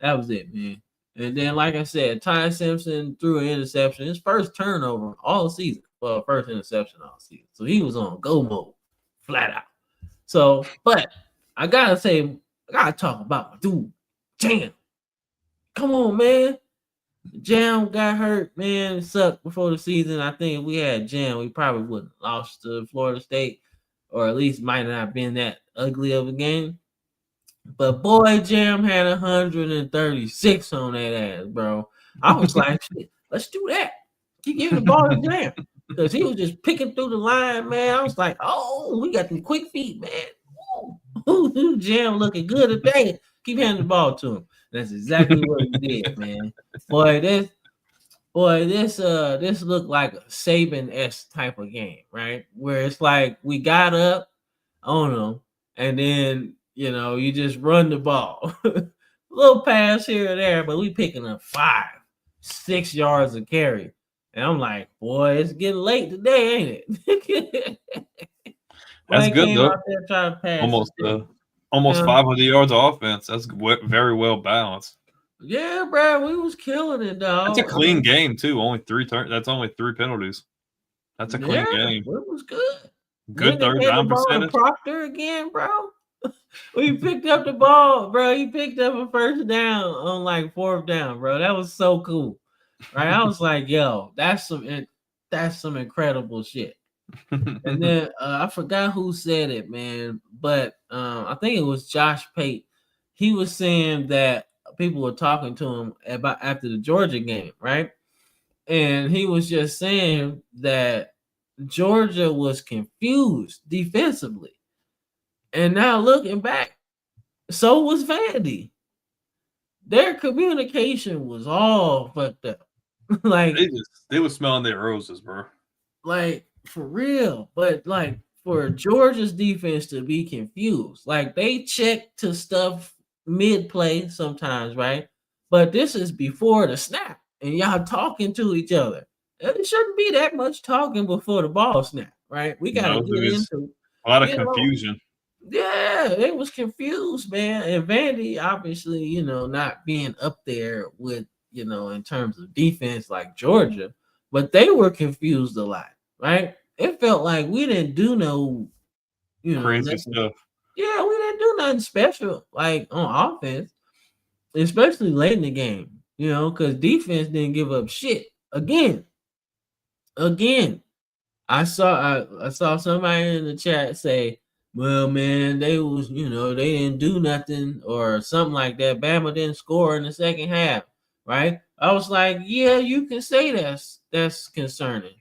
That was it, man. And then, like I said, Ty Simpson threw an interception, his first turnover all season. Well, first interception all season. So he was on go mode, flat out. So, but I gotta say, I gotta talk about my dude, Jam. Come on, man. Jam got hurt, man. It sucked before the season. I think if we had Jam, we probably would have lost to Florida State, or at least might not have been that ugly of a game. But boy, Jam had 136 on that ass, bro. I was like, shit, let's do that. Keep giving the ball to Jam. Because he was just picking through the line, man. I was like, oh, we got them quick feet, man. Ooh, Jam looking good today. Keep handing the ball to him. That's exactly what he did, man. This looked like a Saban-esque type of game, right? Where it's like we got up on them, and then you just run the ball. A little pass here or there, but we picking up 5-6 yards of carry. And I'm like, boy, it's getting late today, ain't it? That's good though. To pass almost 500 yards of offense. That's very well balanced. Yeah, bro, we was killing it, dog. That's a clean game too. Only 3 turns. That's only 3 penalties. That's a clean game. It was good. Good third down percentage. Proctor again, bro. We picked up the ball, bro. He picked up a first down on like 4th down, bro. That was so cool, right? I was like, yo, that's some incredible shit. And then I forgot who said it, man, but I think it was Josh Pate. He was saying that people were talking to him about after the Georgia game, right? And he was just saying that Georgia was confused defensively. And now looking back, so was Vandy. Their communication was all fucked up. Like they were smelling their roses, bro. Like for real. But like for Georgia's defense to be confused, like they check to stuff mid-play sometimes, right? But this is before the snap, and y'all talking to each other. It shouldn't be that much talking before the ball snap, right? We gotta get into a lot of confusion. Yeah, it was confused, man. And Vandy, obviously, not being up there with, in terms of defense like Georgia, but they were confused a lot, right? It felt like we didn't do no, crazy stuff. Yeah, we didn't do nothing special, like on offense, especially late in the game, because defense didn't give up shit. Again, I saw somebody in the chat say, well, man, they was, they didn't do nothing or something like that. Bama didn't score in the second half, right? I was like, yeah, you can say that's concerning.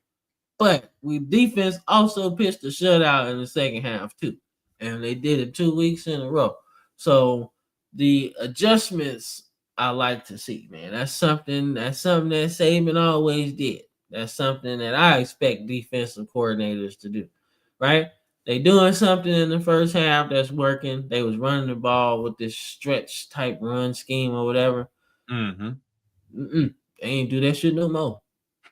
But defense also pitched a shutout in the second half too. And they did it 2 weeks in a row. So the adjustments I like to see, man. That's something that Saban always did. That's something that I expect defensive coordinators to do, right? They doing something in the first half that's working. They was running the ball with this stretch type run scheme or whatever. They ain't do that shit no more.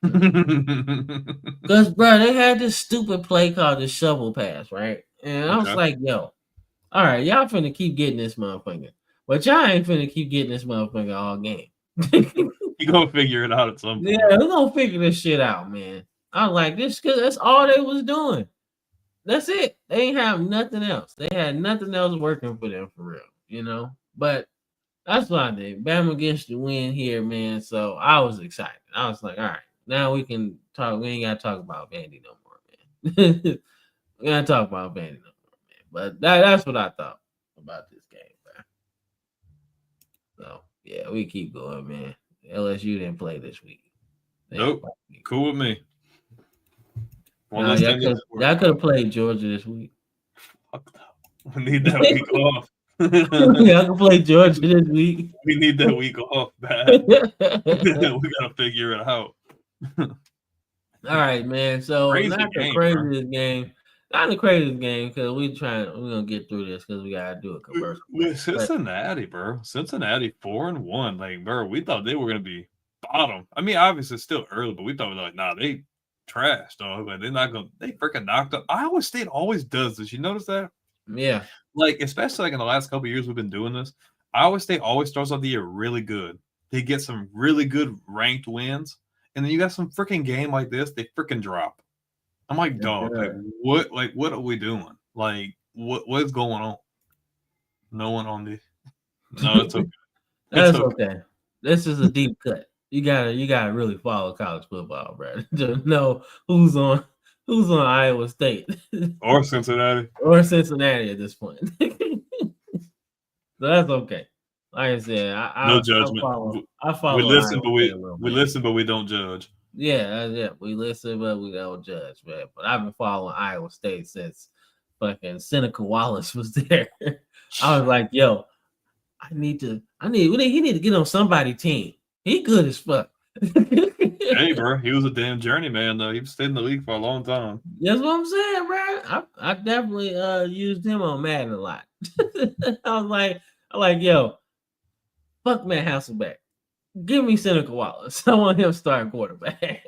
Because, bro, they had this stupid play called the shovel pass, right? And I was like, yo, all right, y'all finna keep getting this motherfucker. But y'all ain't finna keep getting this motherfucker all game. You gonna figure it out at some point. Yeah, we're gonna figure this shit out, man. I was like, this, because that's all they was doing. That's it. They ain't have nothing else. They had nothing else working for them for real, But that's what I did. Bama gets the win here, man. So I was excited. I was like, all right, now we can talk. We ain't gotta talk about Vandy no more, man. We gotta talk about Vandy no more, man. But that's what I thought. about this game, bro. So yeah, we keep going, man. LSU didn't play this week. Nope. Cool with me. One Nah, less y'all thing to worry could have about. played Georgia this week. Fuck no. We need that week off. Y'all can play Georgia this week. We need that week off, bad. We gotta figure it out. All right, man. So Crazy not the game, bro. craziest game. Not the craziest game because we're gonna get through this because we gotta do a commercial. With Cincinnati, bro. Cincinnati 4-1. Like, bro, we thought they were gonna be bottom. I mean, obviously it's still early, but we thought like, nah, they trash, dog. Like they're not gonna they freaking knocked up. Iowa State always does this. You notice that? Yeah. Like, especially like in the last couple of years we've been doing this. Iowa State always starts off the year really good. They get some really good ranked wins, and then you got some freaking game like this, they freaking drop. I'm like, dog, like what are we doing? Like, what is going on? No one on the No, it's okay. That's okay. This is a deep cut. You gotta really follow college football, bro, to know who's on Iowa State or Cincinnati at this point. So that's okay. Like I said, no judgment. I follow. We listen, Iowa but we listen, but we don't judge. Yeah, that's it. We listen, but we don't judge, man. But I've been following Iowa State since fucking Seneca Wallace was there. I was like, yo, he need to get on somebody's team. He good as fuck. Hey, bro, he was a damn journeyman though. He stayed in the league for a long time. That's what I'm saying, bro. I definitely used him on Madden a lot. I was like, yo, fuck Matt Hasselbeck. Give me Seneca Wallace. I want him starting quarterback.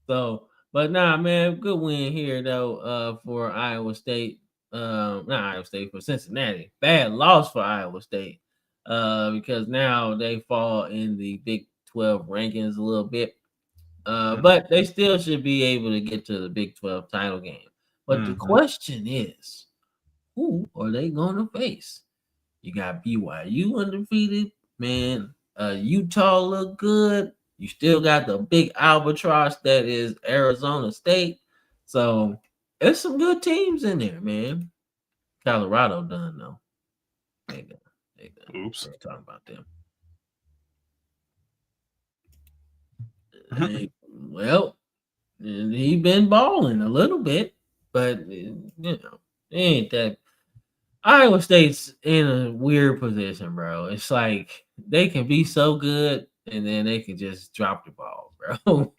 So, but nah, man, good win here though. For Iowa State. Not Iowa State, for Cincinnati. Bad loss for Iowa State. Because now they fall in the Big 12 rankings a little bit. But they still should be able to get to the Big 12 title game. But the question is, who are they going to face? You got BYU undefeated, man. Utah look good. You still got the big albatross that is Arizona State. So there's some good teams in there, man. Colorado done though. They done. Oops. We're talking about them. Well, he been balling a little bit, but you know, it ain't that. Iowa State's in a weird position, bro. It's like they can be so good and then they can just drop the ball, bro.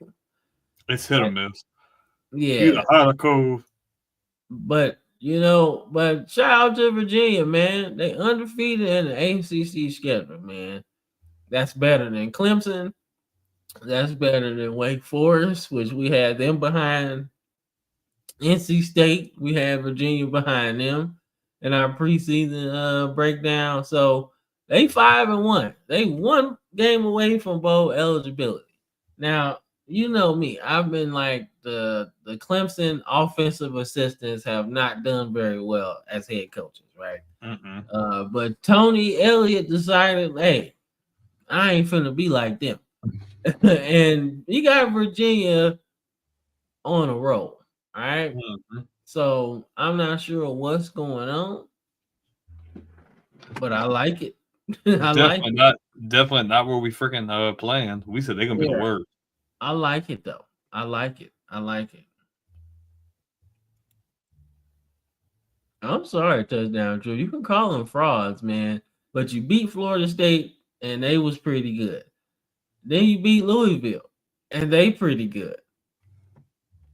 It's hit or miss. Yeah. Cove. But shout out to Virginia, man. They undefeated in the ACC schedule, man. That's better than Clemson. That's better than Wake Forest, which we had them behind. NC State, we had Virginia behind them in our preseason breakdown. So they 5-1. They one game away from bowl eligibility. Now, you know me. I've been like the Clemson offensive assistants have not done very well as head coaches, right? But Tony Elliott decided, hey, I ain't finna be like them. And he got Virginia on a roll. All right. So I'm not sure what's going on, but I like it. Definitely not where we freaking playing. We said they're gonna be the worst. I like it though. I like it. I'm sorry, Touchdown Drew. You can call them frauds, man, but you beat Florida State and they was pretty good. Then you beat Louisville and they pretty good.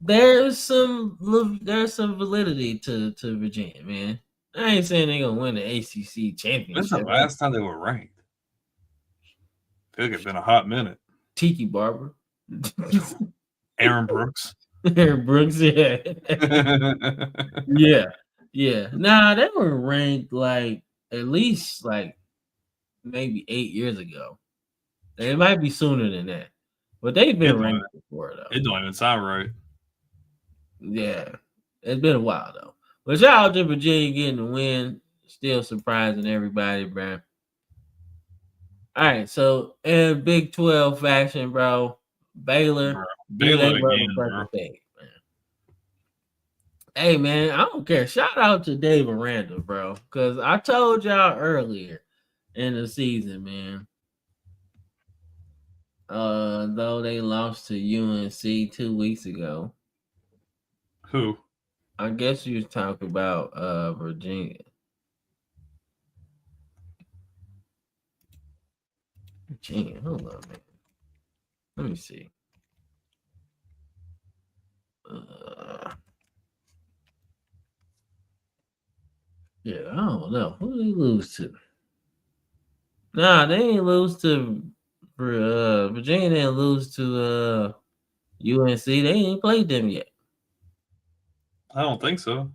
There's some validity to Virginia, man. I ain't saying they're gonna win the ACC championship. When's the last time they were ranked? I feel like it's been a hot minute. Tiki Barber, Aaron Brooks, yeah, yeah. Nah, they were ranked like at least like maybe 8 years ago. It might be sooner than that, but they've been ranked before though. It don't even sound right. Yeah, it's been a while though. But shout out to Virginia getting the win. Still surprising everybody, bro. All right, so in Big 12 fashion, bro, Baylor again, bro. Hey man, I don't care. Shout out to Dave Aranda, bro. Cause I told y'all earlier in the season, man. Though they lost to UNC 2 weeks ago. Who? I guess you was talking about Virginia. Virginia, hold on, man. Let me see. Yeah, I don't know. Who did they lose to? Nah, they ain't lose to Virginia didn't lose to UNC. They ain't played them yet. I don't think so.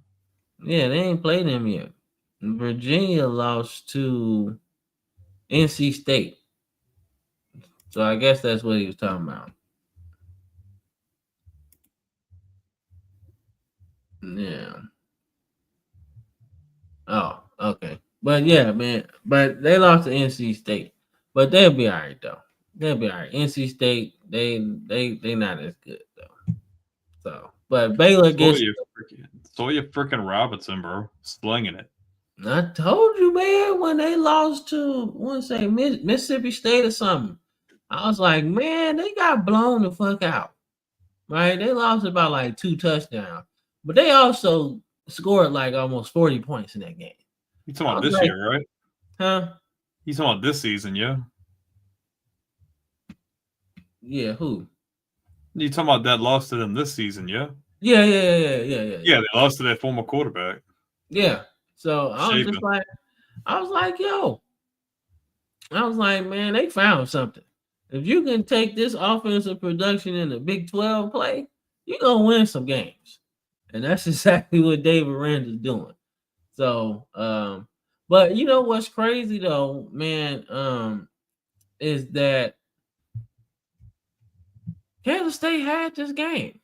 Yeah, they ain't played them yet. Virginia lost to NC State. So I guess that's what he was talking about. Yeah. Oh, okay. But yeah, man. But they lost to NC State. But they'll be all right though. They'll be all right. NC State, they not as good though. So, but Baylor gets. Sawyer freaking Robinson, bro, slinging it. I told you, man, when they lost to, Mississippi State or something, I was like, man, they got blown the fuck out. Right? They lost about like 2 touchdowns, but they also scored like almost 40 points in that game. You talking about this year, right? Huh? You talking about this season, yeah? Yeah, who? You talking about that loss to them this season, yeah? Yeah. Yeah, they lost to their former quarterback. Yeah. So I was just like, yo. I was like, man, they found something. If you can take this offensive production in the Big 12 play, you're going to win some games. And that's exactly what Dave Aranda's doing. So, but you know what's crazy though, man, is that Kansas State had this game.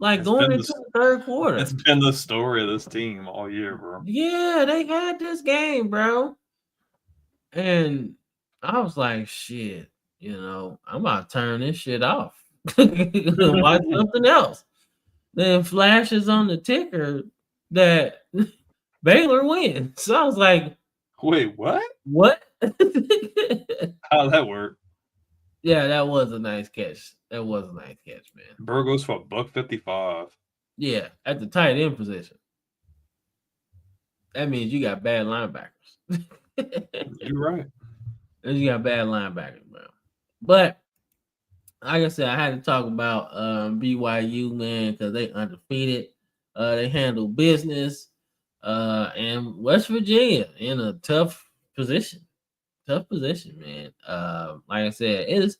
Like going into the third quarter. It's been the story of this team all year, bro. Yeah, they had this game, bro. And I was like, shit, I'm about to turn this shit off. Watch something else. Then flashes on the ticker that Baylor wins. So I was like, wait, what? What? How'd that work? Yeah, that was a nice catch. That was a nice catch, man. Burr goes for $155. Yeah, at the tight end position. That means you got bad linebackers. You're right. And you got bad linebackers, bro. But like I said, I had to talk about BYU, man, because they undefeated. They handle business. And West Virginia in a tough position. Tough position, man. Like I said,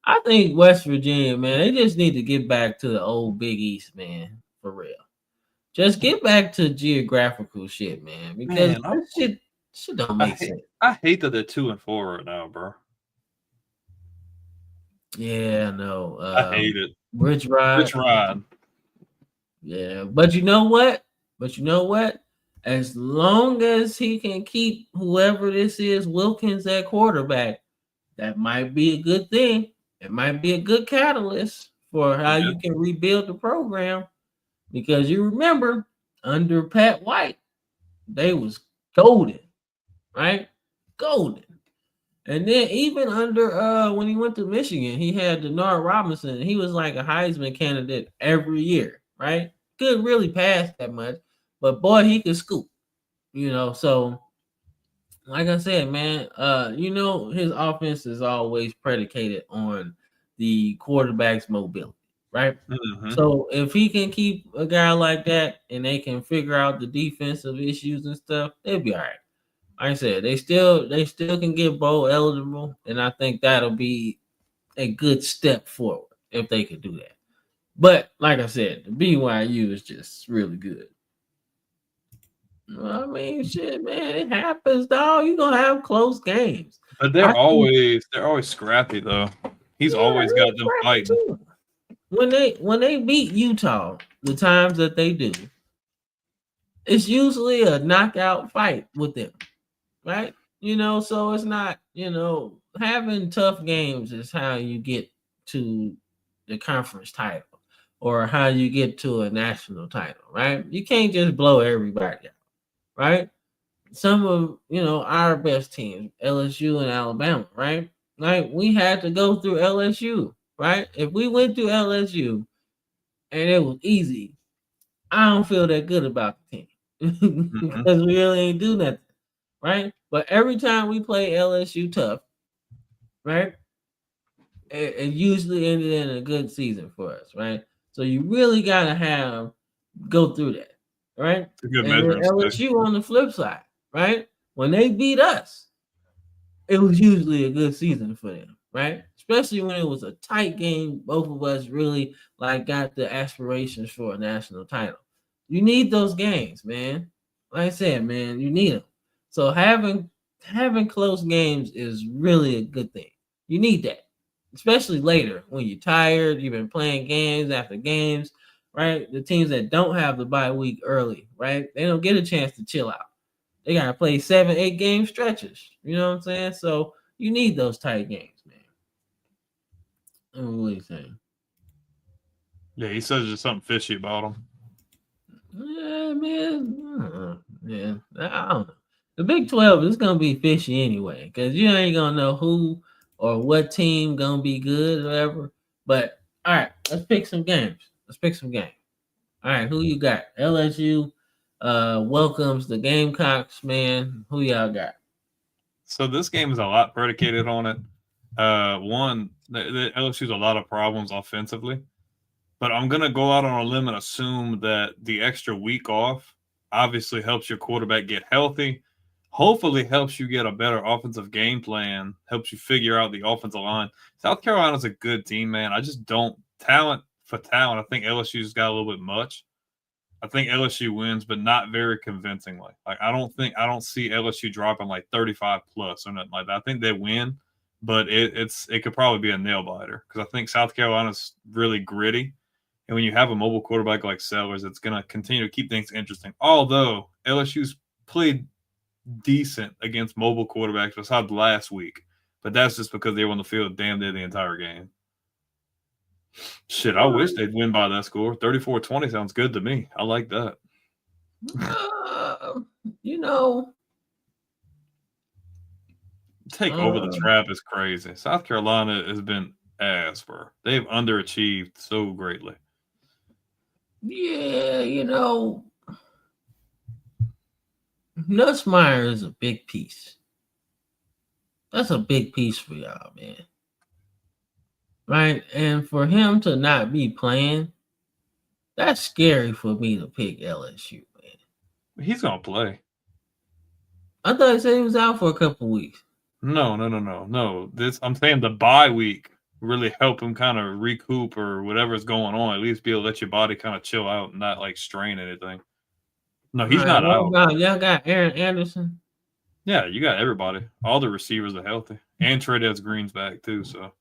I think West Virginia, man, they just need to get back to the old Big East, man, for real. Just get back to geographical shit, man, because shit don't make sense. I hate that they're 2-4 right now, bro. Yeah, no. I hate it. Rich Rod. Yeah, but you know what? As long as he can keep whoever this is, Wilkins, at quarterback, that might be a good thing. It might be a good catalyst for how you can rebuild the program. Because you remember, under Pat White, they was golden, right? Golden. And then even under when he went to Michigan, he had Denard Robinson. He was like a Heisman candidate every year, right? Couldn't really pass that much, but boy, he could scoop. So like I said, man, his offense is always predicated on the quarterback's mobility, right? Mm-hmm. So if he can keep a guy like that and they can figure out the defensive issues and stuff, they'll be all right. Like I said, they still can get bowl eligible, and I think that'll be a good step forward if they could do that. But like I said, the BYU is just really good. I mean, shit, man, it happens, dog. You're gonna have close games. But they're always scrappy though. He's always got them fighting. Too. When they beat Utah, the times that they do, it's usually a knockout fight with them. Right? So it's not, having tough games is how you get to the conference title. or how you get to a national title, right? You can't just blow everybody out, right? Some of our best teams, LSU and Alabama, right? Like we had to go through LSU, right? If we went through LSU and it was easy, I don't feel that good about the team because we really ain't do nothing, right? But every time we play LSU tough, right? It usually ended in a good season for us, right? So you really gotta go through that, right? It's a good And then measuring stick. LSU on the flip side, right? When they beat us, it was usually a good season for them, right? Especially when it was a tight game. Both of us really got the aspirations for a national title. You need those games, man. Like I said, man, you need them. So having close games is really a good thing. You need that, especially later when you're tired. You've been playing games after games, right? The teams that don't have the bye week early, right? They don't get a chance to chill out. They gotta play 7-8 game stretches. You know what I'm saying? So you need those tight games, man. I'm really saying. Yeah, he says there's something fishy about him. Yeah, man. Yeah, I don't know. The Big 12 is gonna be fishy anyway, because you ain't gonna know who or what team gonna be good or whatever. But all right, let's pick some games. All right, who you got? LSU welcomes the Gamecocks, man. Who y'all got? So this game is a lot predicated on it. One, the LSU's a lot of problems offensively, but I'm gonna go out on a limb and assume that the extra week off obviously helps your quarterback get healthy. Hopefully, helps you get a better offensive game plan. Helps you figure out the offensive line. South Carolina's a good team, man. I just don't talent for talent. I think LSU's got a little bit much. I think LSU wins, but not very convincingly. Like I don't see LSU dropping like 35 plus or nothing like that. I think they win, but it could probably be a nail biter because I think South Carolina's really gritty, and when you have a mobile quarterback like Sellers, it's going to continue to keep things interesting. Although LSU's played decent against mobile quarterbacks besides last week, but that's just because they were on the field damn near the entire game. Shit, I wish they'd win by that score. 34-20 sounds good to me. I like that. Take over the trap is crazy. South Carolina has been ass for. They've underachieved so greatly. Yeah, Nussmeier is a big piece. That's a big piece for y'all, man. Right? And for him to not be playing, that's scary for me to pick LSU, man. He's going to play. I thought he said he was out for a couple weeks. No. I'm saying the bye week really help him kind of recoup or whatever's going on. At least be able to let your body kind of chill out and not like strain anything. No, he's not out. Y'all got Aaron Anderson? Yeah, you got everybody. All the receivers are healthy. And Tre'Davious Green's back too, so.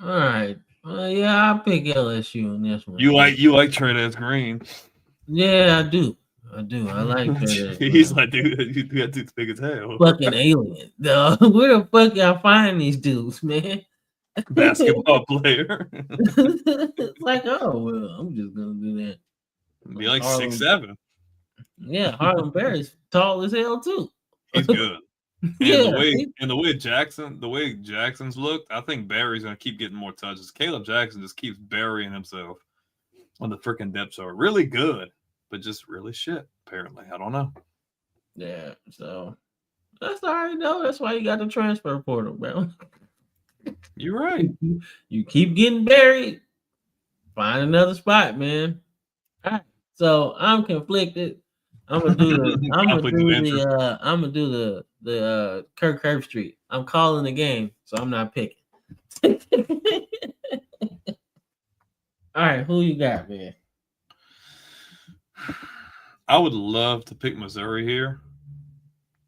All right. Well, yeah, I'll pick LSU in this one. You like Tre'Davious Green? Yeah, I do. I like Tre'Davious Green. He's like, dude, that dude's big as hell. Fucking alien. Where the fuck y'all find these dudes, man? Basketball player. It's like, oh well, I'm just gonna do that. Be like 6'7". Yeah, Harlem Barry's tall as hell too. He's good. And Yeah, the way Jackson's looked, I think Barry's gonna keep getting more touches. Caleb Jackson just keeps burying himself on the freaking depth chart. Really good, but just really shit. Apparently, I don't know. Yeah, so that's all right though. That's why you got the transfer portal, bro. You're right. You keep getting buried. Find another spot, man. All right. So I'm conflicted. I'm gonna do the Kirk Herbstreit. I'm calling the game, so I'm not picking. All right, who you got, man? I would love to pick Missouri here.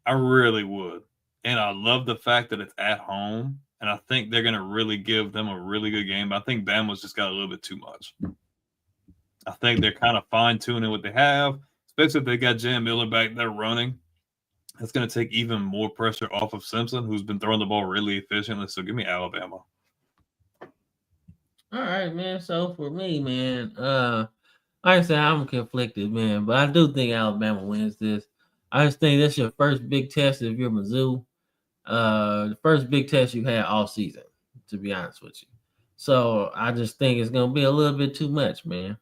I really would. And I love the fact that it's at home. And I think they're going to really give them a really good game. But I think Bama's just got a little bit too much. I think they're kind of fine-tuning what they have, especially if they got Jam Miller back there running. That's going to take even more pressure off of Simpson, who's been throwing the ball really efficiently. So give me Alabama. All All right, man. So for me, man, like I said, I'm conflicted, man, but I do think Alabama wins this. I just think that's your first big test if you're Mizzou. The first big test you had all season, to be honest with you. So I just think it's gonna be a little bit too much, man.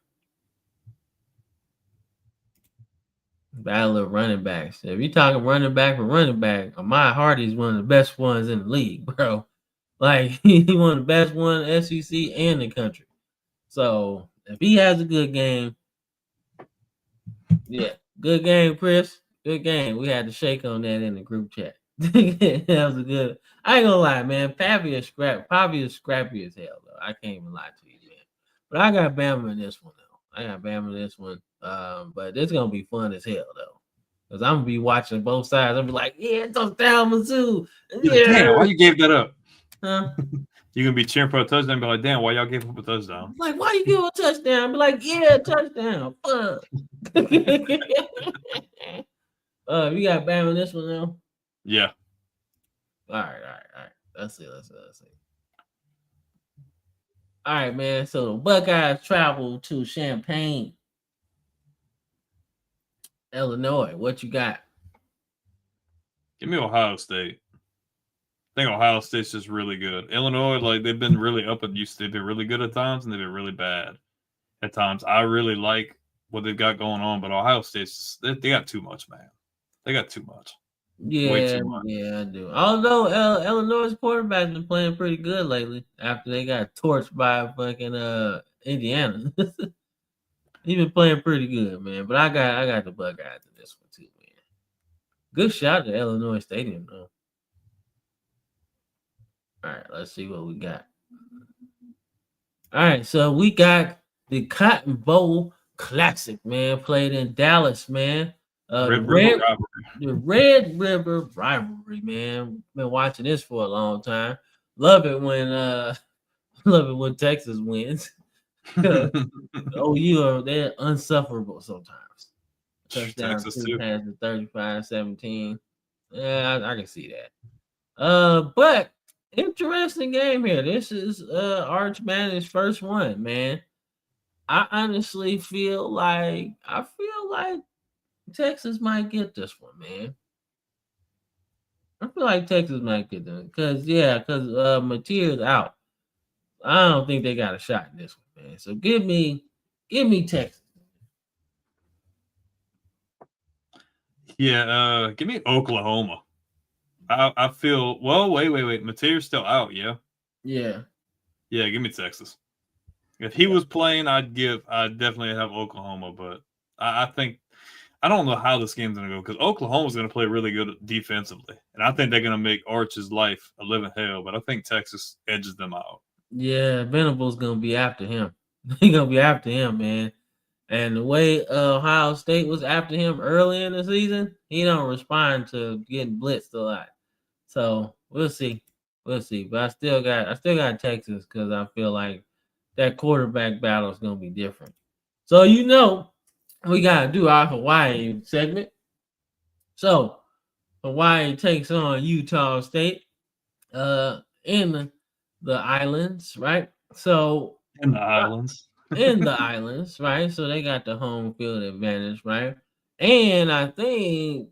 Battle of running backs. If you're talking running back for running back, Ahmad Hardy is one of the best ones in the league, bro. Like he's one of the best ones in the SEC and the country. So if he has a good game, yeah, good game, Chris. Good game. We had to shake on that in the group chat. That was a good. I ain't gonna lie, man. Pappy is scrappy as hell, though. I can't even lie to you, man. But I got Bama in this one, though. I got Bama in this one. But it's gonna be fun as hell, though. Because I'm gonna be watching both sides. I'm be like, yeah, touchdown, Mizzou. Yeah. Damn, why you gave that up? Huh? You're gonna be cheering for a touchdown and be like, damn, why y'all gave up a touchdown? Like, why you give a touchdown? Be like, yeah, touchdown. Fuck. You got Bama in this one now? Yeah. All right. Let's see. All right, man. So the Buckeyes travel to Champaign, Illinois. What you got? Give me Ohio State. I think Ohio State's just really good. Illinois, like they've been really up at use. They've been really good at times and they've been really bad at times. I really like what they've got going on, but Ohio State's they got too much, man. They got too much. Yeah, I do. Although Illinois' quarterback's been playing pretty good lately after they got torched by fucking Indiana. He been playing pretty good, man. But I got the Buckeyes in this one too, man. Good shot at Illinois Stadium, though. All right, let's see what we got. All right, so we got the Cotton Bowl Classic, man, played in Dallas, man. The Red River rivalry, man. Been watching this for a long time. Love it when Texas wins. They're unsufferable sometimes. Touchdown Texas too. Has the 35-17. Yeah, I can see that. But interesting game here. This is Arch Manning's first one, man. I honestly feel like Texas might get this one, man. I feel like Texas might get them because Mateer's out. I don't think they got a shot in this one, man. So give me Texas. Yeah, give me Oklahoma. I feel wait. Mateer's still out, yeah? Yeah. Yeah, give me Texas. If he was playing, I'd definitely have Oklahoma, but I think I don't know how this game's gonna go because Oklahoma's gonna play really good defensively. And I think they're gonna make Arch's life a living hell, but I think Texas edges them out. Yeah, Venable's gonna be after him. He's gonna be after him, man. And the way Ohio State was after him early in the season, he don't respond to getting blitzed a lot. So we'll see. But I still got Texas because I feel like that quarterback battle is gonna be different. So we gotta do our Hawaii segment. So Hawaii takes on Utah State in the islands, right? So in the islands. In the islands, right? So they got the home field advantage, right? And I think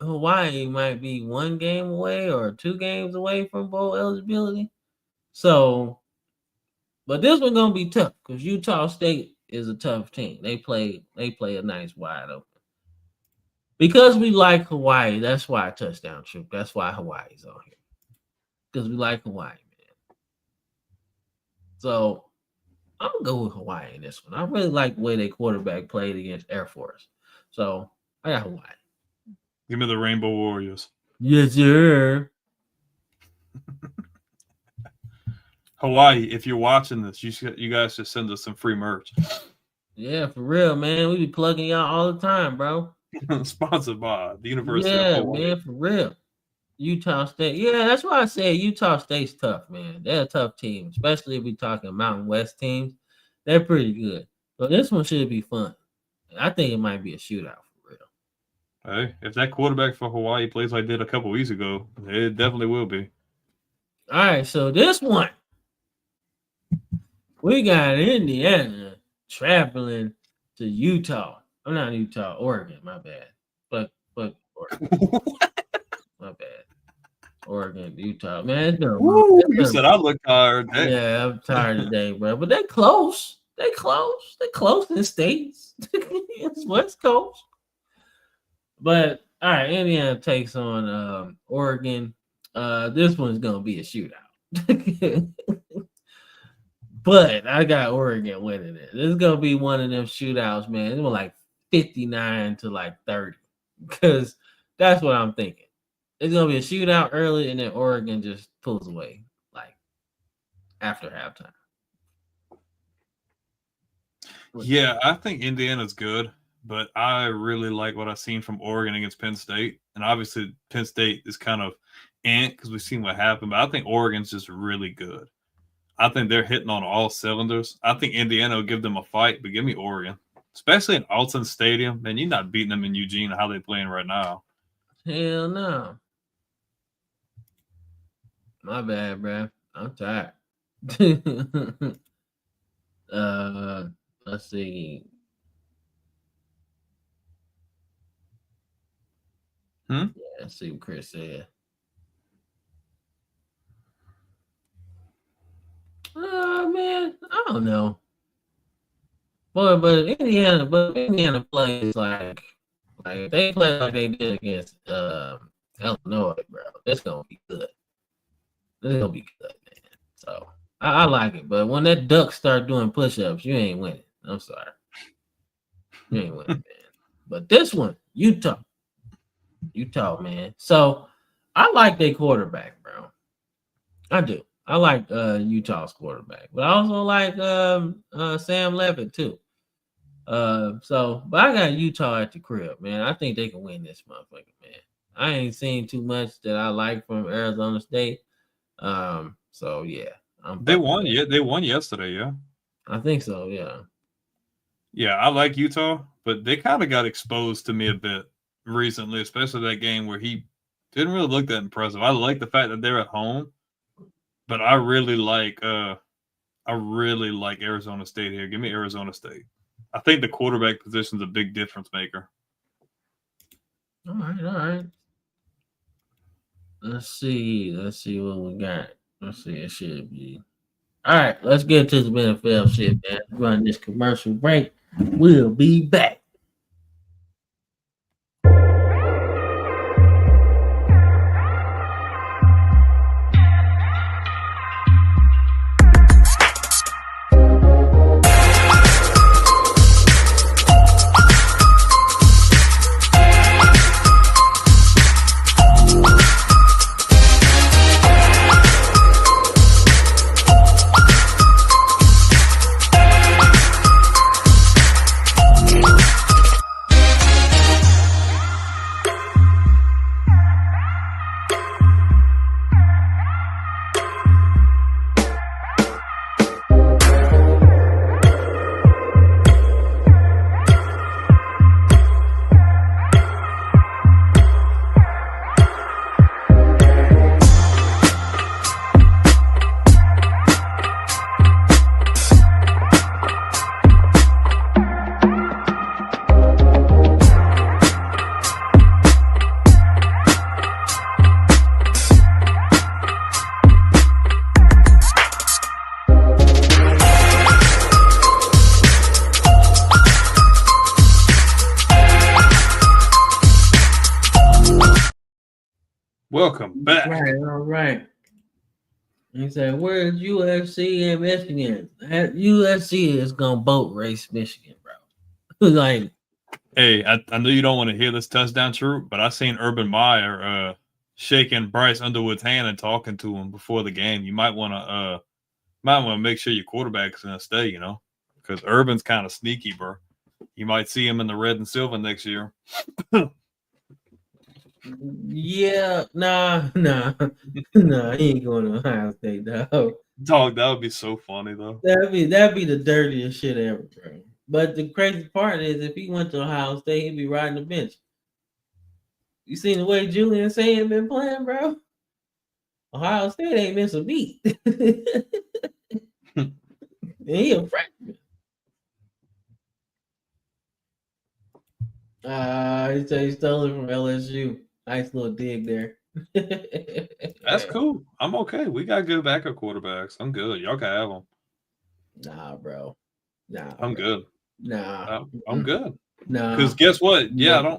Hawaii might be 1 game away or 2 games away from bowl eligibility. So, but this one's gonna be tough because Utah State is a tough team. They play a nice wide open. Because we like Hawaii, that's why touchdown troop. That's why Hawaii's on here. Because we like Hawaii, man. So I'm gonna go with Hawaii in this one. I really like the way their quarterback played against Air Force. So I got Hawaii. Give me the Rainbow Warriors. Yes, sir. Hawaii, if you're watching this, you guys should send us some free merch. Yeah, for real, man. We be plugging y'all all the time, bro. Sponsored by the University of Hawaii. Yeah, man, for real. Utah State. Yeah, that's why I said Utah State's tough, man. They're a tough team, especially if we're talking Mountain West teams. They're pretty good. So this one should be fun. I think it might be a shootout for real. Hey, if that quarterback for Hawaii plays like did a couple weeks ago, it definitely will be. All right, so this one We got Indiana traveling to Utah. I'm not Utah, Oregon. My bad. But Oregon. My bad. Oregon, Utah. Man, it's been a long. Woo, It's you been- said I look tired. Hey, yeah, I'm tired today, bro. But they close. They close. They close in states. It's West Coast. But all right, Indiana takes on Oregon. This one's gonna be a shootout. But I got Oregon winning it. This is gonna be one of them shootouts, man. It's like 59 to like 30. Because that's what I'm thinking. It's gonna be a shootout early, and then Oregon just pulls away like after halftime. yeah, I think Indiana's good, but I really like what I've seen from Oregon against Penn State. And obviously, Penn State is kind of because we've seen what happened, but I think Oregon's just really good. I think they're hitting on all cylinders. I think Indiana will give them a fight, but give me Oregon, especially in Alton Stadium. Man, you're not beating them in Eugene. How they playing right now? Hell no. My bad, bro. I'm tired. Let's see. Hmm? Yeah, let's see what Chris said. Man, I don't know. But Indiana plays like they play like they did against Illinois, bro. It's gonna be good. It's gonna be good, man. So I like it. But when that duck start doing push-ups, you ain't winning. I'm sorry. You ain't winning, man. But this one, Utah, man. So I like their quarterback, bro. I do. I like Utah's quarterback, but I also like Sam Levitt too. But I got Utah at the crib, man. I think they can win this motherfucker, man. I ain't seen too much that I like from Arizona State. So yeah, They won. Yeah, they won yesterday. Yeah. I think so. Yeah. Yeah, I like Utah, but they kind of got exposed to me a bit recently, especially that game where he didn't really look that impressive. I like the fact that they're at home, but I really like Arizona State here. Give me Arizona State. I think the quarterback position is a big difference maker. All right. Let's see what we got. Let's see, it should be. All right, let's get to the NFL shit, man. Run this commercial break. We'll be back. Welcome back. All right. He said, "Where's USC and Michigan? USC is gonna boat race Michigan, bro." Like, hey, I know you don't want to hear this touchdown true, but I seen Urban Meyer shaking Bryce Underwood's hand and talking to him before the game. You might want to make sure your quarterback's gonna stay, because Urban's kind of sneaky, bro. You might see him in the red and silver next year. yeah, nah, he ain't going to Ohio State, dog. Dog, that would be so funny though. That'd be the dirtiest shit ever, bro. But the crazy part is, if he went to Ohio State, he'd be riding the bench. You seen the way Julian Sand been playing, bro? Ohio State ain't missed a beat. He a freshman. He said he stole it from LSU. Nice little dig there. That's cool. I'm okay. We got good backup quarterbacks. I'm good. Y'all can have them. Nah, bro. Nah, I'm good. Nah. I'm good. Nah. Because guess what? Yeah,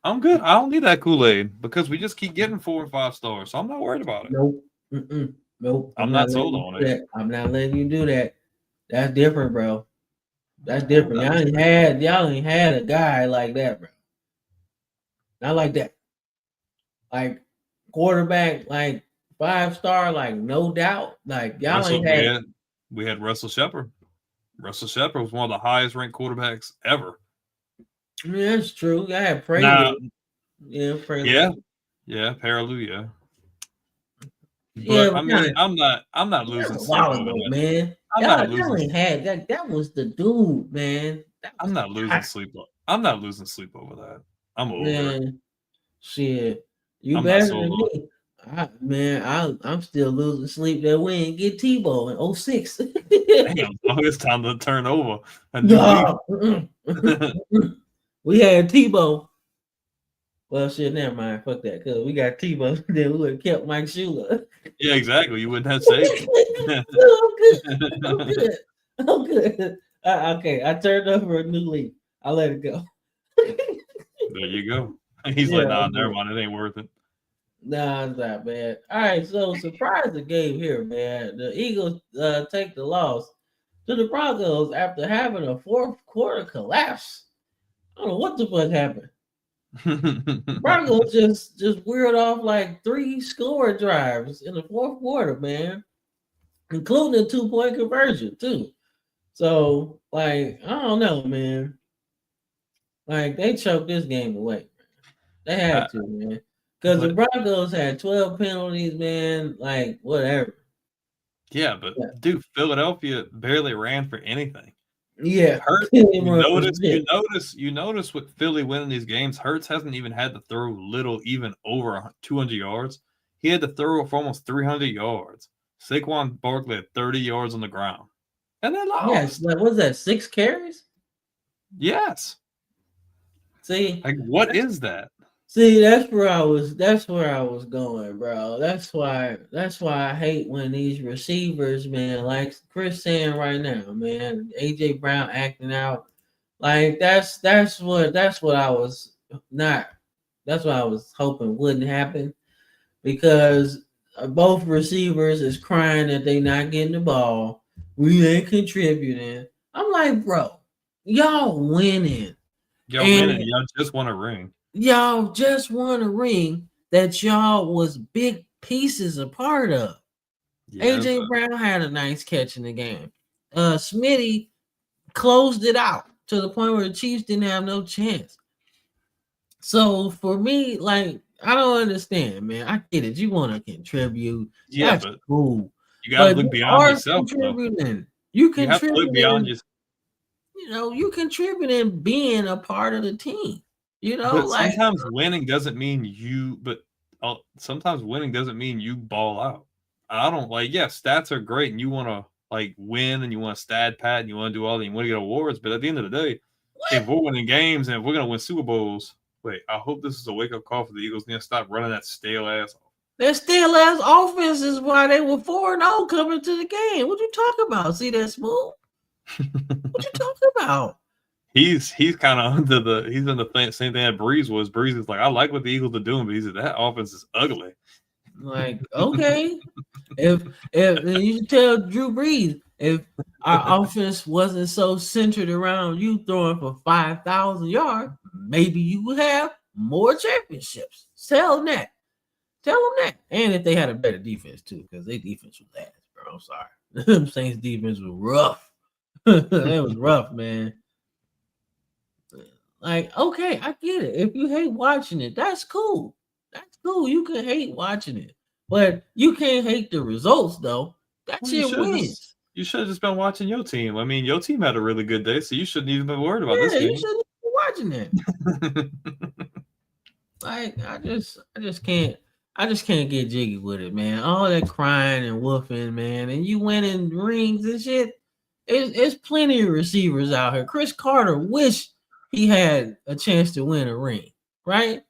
I'm good. I don't need that Kool-Aid because we just keep getting 4 and 5 stars. So I'm not worried about it. Nope. Nope. I'm not sold on it. I'm not letting you do that. That's different, bro. That's different. Y'all ain't had a guy like that, bro. Not like that. Like quarterback, like 5-star, like no doubt. Like y'all ain't had. We had Russell Shepard. Russell Shepard was one of the highest ranked quarterbacks ever. Yeah, that's true. I had praise. Yeah, Hallelujah. But I mean, I'm not losing sleep over that, man. Y'all ain't had that. That was the dude, man. I'm not losing sleep. I'm not losing sleep over that. I'm over it. Shit, you better than me. I'm still losing sleep that we ain't get Tebow in 06. Damn, it's time to turn over. We had Tebow. Well, shit, never mind. Fuck that, because we got Tebow. Then we would have kept Mike Shula. Yeah, exactly. You wouldn't have saved him. I'm good. Okay, I turned over a new leaf. I let it go. There you go. He's like, nah, never mind. It ain't worth it. Nah, it's not bad. All right, so surprise the game here, man. The Eagles take the loss to the Broncos after having a fourth quarter collapse. I don't know what the fuck happened. Broncos just weird off like 3 score drives in the fourth quarter, man, including a 2-point conversion too. So, like, I don't know, man. Like, they choked this game away. They had to, man. Because the Broncos had 12 penalties, man. Like, whatever. Yeah, but dude, Philadelphia barely ran for anything. Yeah. Hurts, you notice with Philly winning these games, Hurts hasn't even had to throw even over 200 yards. He had to throw for almost 300 yards. Saquon Barkley had 30 yards on the ground. And they lost. Yes, like, what was that, 6 carries? Yes. See? Like, what is that? See, that's where I was going, bro. That's why I hate when these receivers, man, like Chris saying right now, man, AJ Brown acting out. Like that's what I was hoping wouldn't happen, because both receivers is crying that they not getting the ball. We ain't contributing. I'm like, bro, y'all winning. Y'all just want a ring. Y'all just won a ring that y'all was big pieces a part of. AJ Brown had a nice catch in the game. Smitty closed it out to the point where the Chiefs didn't have no chance. So for me, like, I don't understand, man. I get it. You want to contribute. Yeah, that's cool. You got to look beyond yourself. You have to look beyond yourself. You know, you contributing being a part of the team. You know, but sometimes winning doesn't mean you. But sometimes winning doesn't mean you ball out. I don't stats are great, and you want to like win, and you want to stat pad, and you want to do all that, you want to get awards. But at the end of the day, if we're winning games and if we're gonna win Super Bowls, I hope this is a wake up call for the Eagles. Need to stop running that stale ass. That stale ass offense is why they were 4-0 coming to the game. What you talking about? See that smooth? What you talking about? He's kind of he's in the same thing that Breeze was. Breeze is like, I like what the Eagles are doing, but he said that offense is ugly. Like, okay, if you tell Drew Brees, if our offense wasn't so centered around you throwing for 5,000 yards, maybe you would have more championships. Tell them that. And if they had a better defense too, because their defense was ass, bro. I'm sorry. Saints defense was rough. It was rough, man. Like, okay, I get it. If you hate watching it, that's cool. That's cool. You can hate watching it, but you can't hate the results, though. That shit wins. You should have just been watching your team. I mean, your team had a really good day, so you shouldn't even be worried about this game. You shouldn't be watching it. Like, I just can't get jiggy with it, man. All that crying and woofing, man, and you winning rings and shit. It's plenty of receivers out here. Chris Carter wish he had a chance to win a ring, right?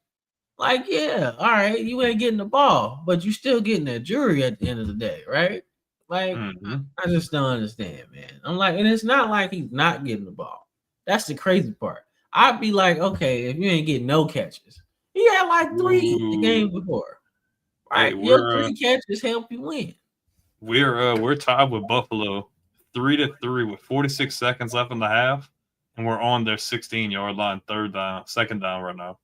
Like, yeah, all right, you ain't getting the ball, but you still getting that jury at the end of the day, right? Like, I just don't understand, man. I'm like, and it's not like he's not getting the ball. That's the crazy part. I'd be like, okay, if you ain't getting no catches, he had like 3 the game before, right? Hey, Your 3 catches help you win. We're tied with Buffalo 3-3 with 46 seconds left in the half, and we're on their 16-yard line, second down right now.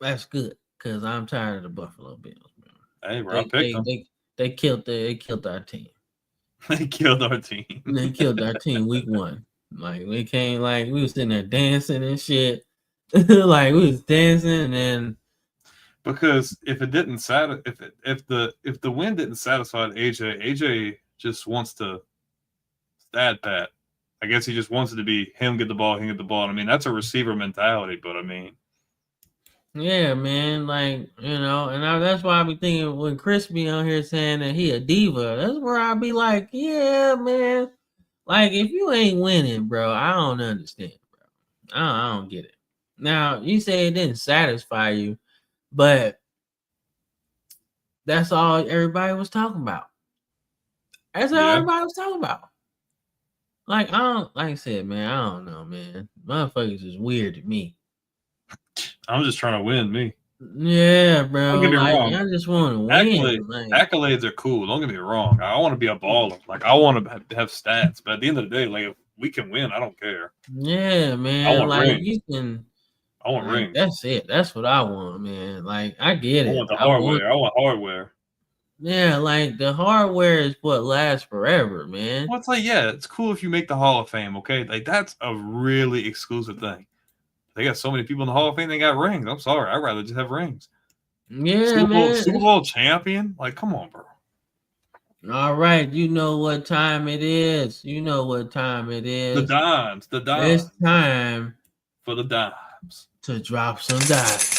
That's good because I'm tired of the Buffalo Bills, man. Hey, bro, I picked them. They killed our team. They killed our team. They killed our team week 1. Like we came, like we was sitting there dancing and shit. Like we was dancing and because if it didn't if the win didn't satisfy AJ just wants to stat pat. I guess he just wants it to be him get the ball, him get the ball. I mean, that's a receiver mentality, but I mean, yeah, man, like, you know, and that's why I be thinking when Chris be on here saying that he a diva, that's where I be like, yeah, man. Like, if you ain't winning, bro, I don't understand, bro. I don't get it. Now, you say it didn't satisfy you, but that's all everybody was talking about. That's all everybody was talking about. Like, like I said, man, I don't know, man. Motherfuckers is weird to me. I'm just trying to win, me. Yeah, bro. Don't get me wrong. I just want to win. Accolades are cool. Don't get me wrong. I want to be a baller. Like, I want to have stats. But at the end of the day, like, if we can win, I don't care. Yeah, man. I want like rings. I want rings. That's it. That's what I want, man. Like, I get it. I want the hardware. I want hardware. Yeah, like the hardware is what lasts forever, man. Well, it's like, yeah, it's cool if you make the Hall of Fame, okay? Like, that's a really exclusive thing. They got so many people in the Hall of Fame, they got rings. I'm sorry. I'd rather just have rings. Yeah, man. Super Bowl champion? Like, come on, bro. All right. You know what time it is. You know what time it is. The dimes. It's time for the dimes. To drop some dimes.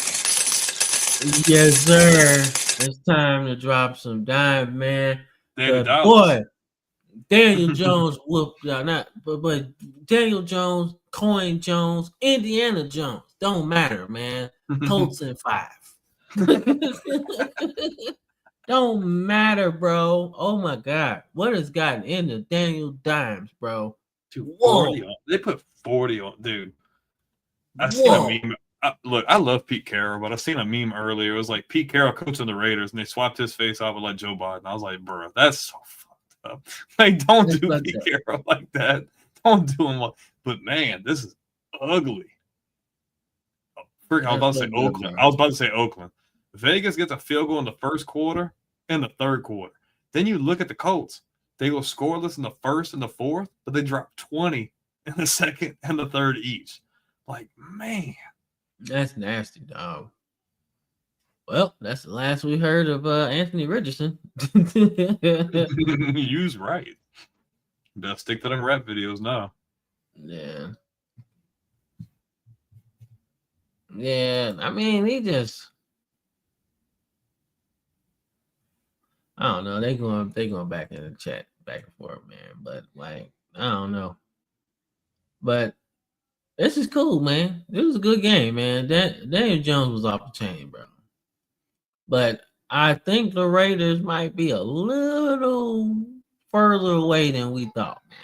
Yes, sir. It's time to drop some dimes, man. Boy, Daniel Jones whooped but Daniel Jones, Coin Jones, Indiana Jones. Don't matter, man. Colts in 5. Don't matter, bro. Oh my God. What has gotten into Daniel Dimes, bro? Dude, 40 on. They put 40 on, dude. I seen a meme. Look, I love Pete Carroll, but I seen a meme earlier. It was like Pete Carroll coaching the Raiders, and they swapped his face off with like Joe Biden. I was like, bro, that's so fucked up. Like, don't do Pete Carroll like that. Don't do him like. But man, this is ugly. I was about to say Oakland. I was about to say Oakland. Vegas gets a field goal in the first quarter and the third quarter. Then you look at the Colts. They go scoreless in the first and the fourth, but they drop 20 in the second and the third each. Like, man. That's nasty, dog. Well, that's the last we heard of Anthony Richardson. You's right. Better stick to them rap videos now. Yeah. Yeah, I mean, he just, I don't know. They going back in the chat, back and forth, man. But like, I don't know. But this is cool, man. It was a good game, man. Daniel Jones was off the chain, bro. But I think the Raiders might be a little further away than we thought, man.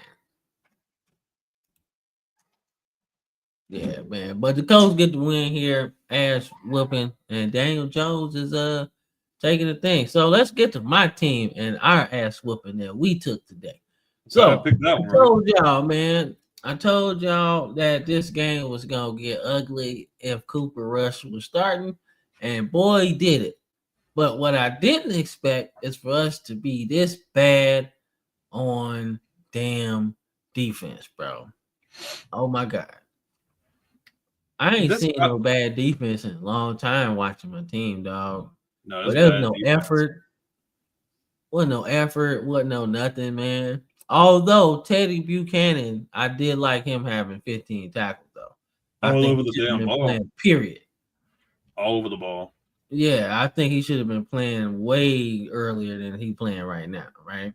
Yeah, man. But the Colts get the win here, ass whooping, and Daniel Jones is taking the thing. So let's get to my team and our ass whooping that we took today. So I told y'all, man. I told y'all that this game was gonna get ugly if Cooper Rush was starting, and boy, he did it. But what I didn't expect is for us to be this bad on damn defense, bro. Oh my God. I ain't seen no bad defense in a long time watching my team, dog. No, but there was no effort. Wasn't no effort. Wasn't no nothing, man. Although Teddy Buchanan, I did like him having 15 tackles, though. All over the damn ball. Period. All over the ball. Yeah, I think he should have been playing way earlier than he playing right now, right?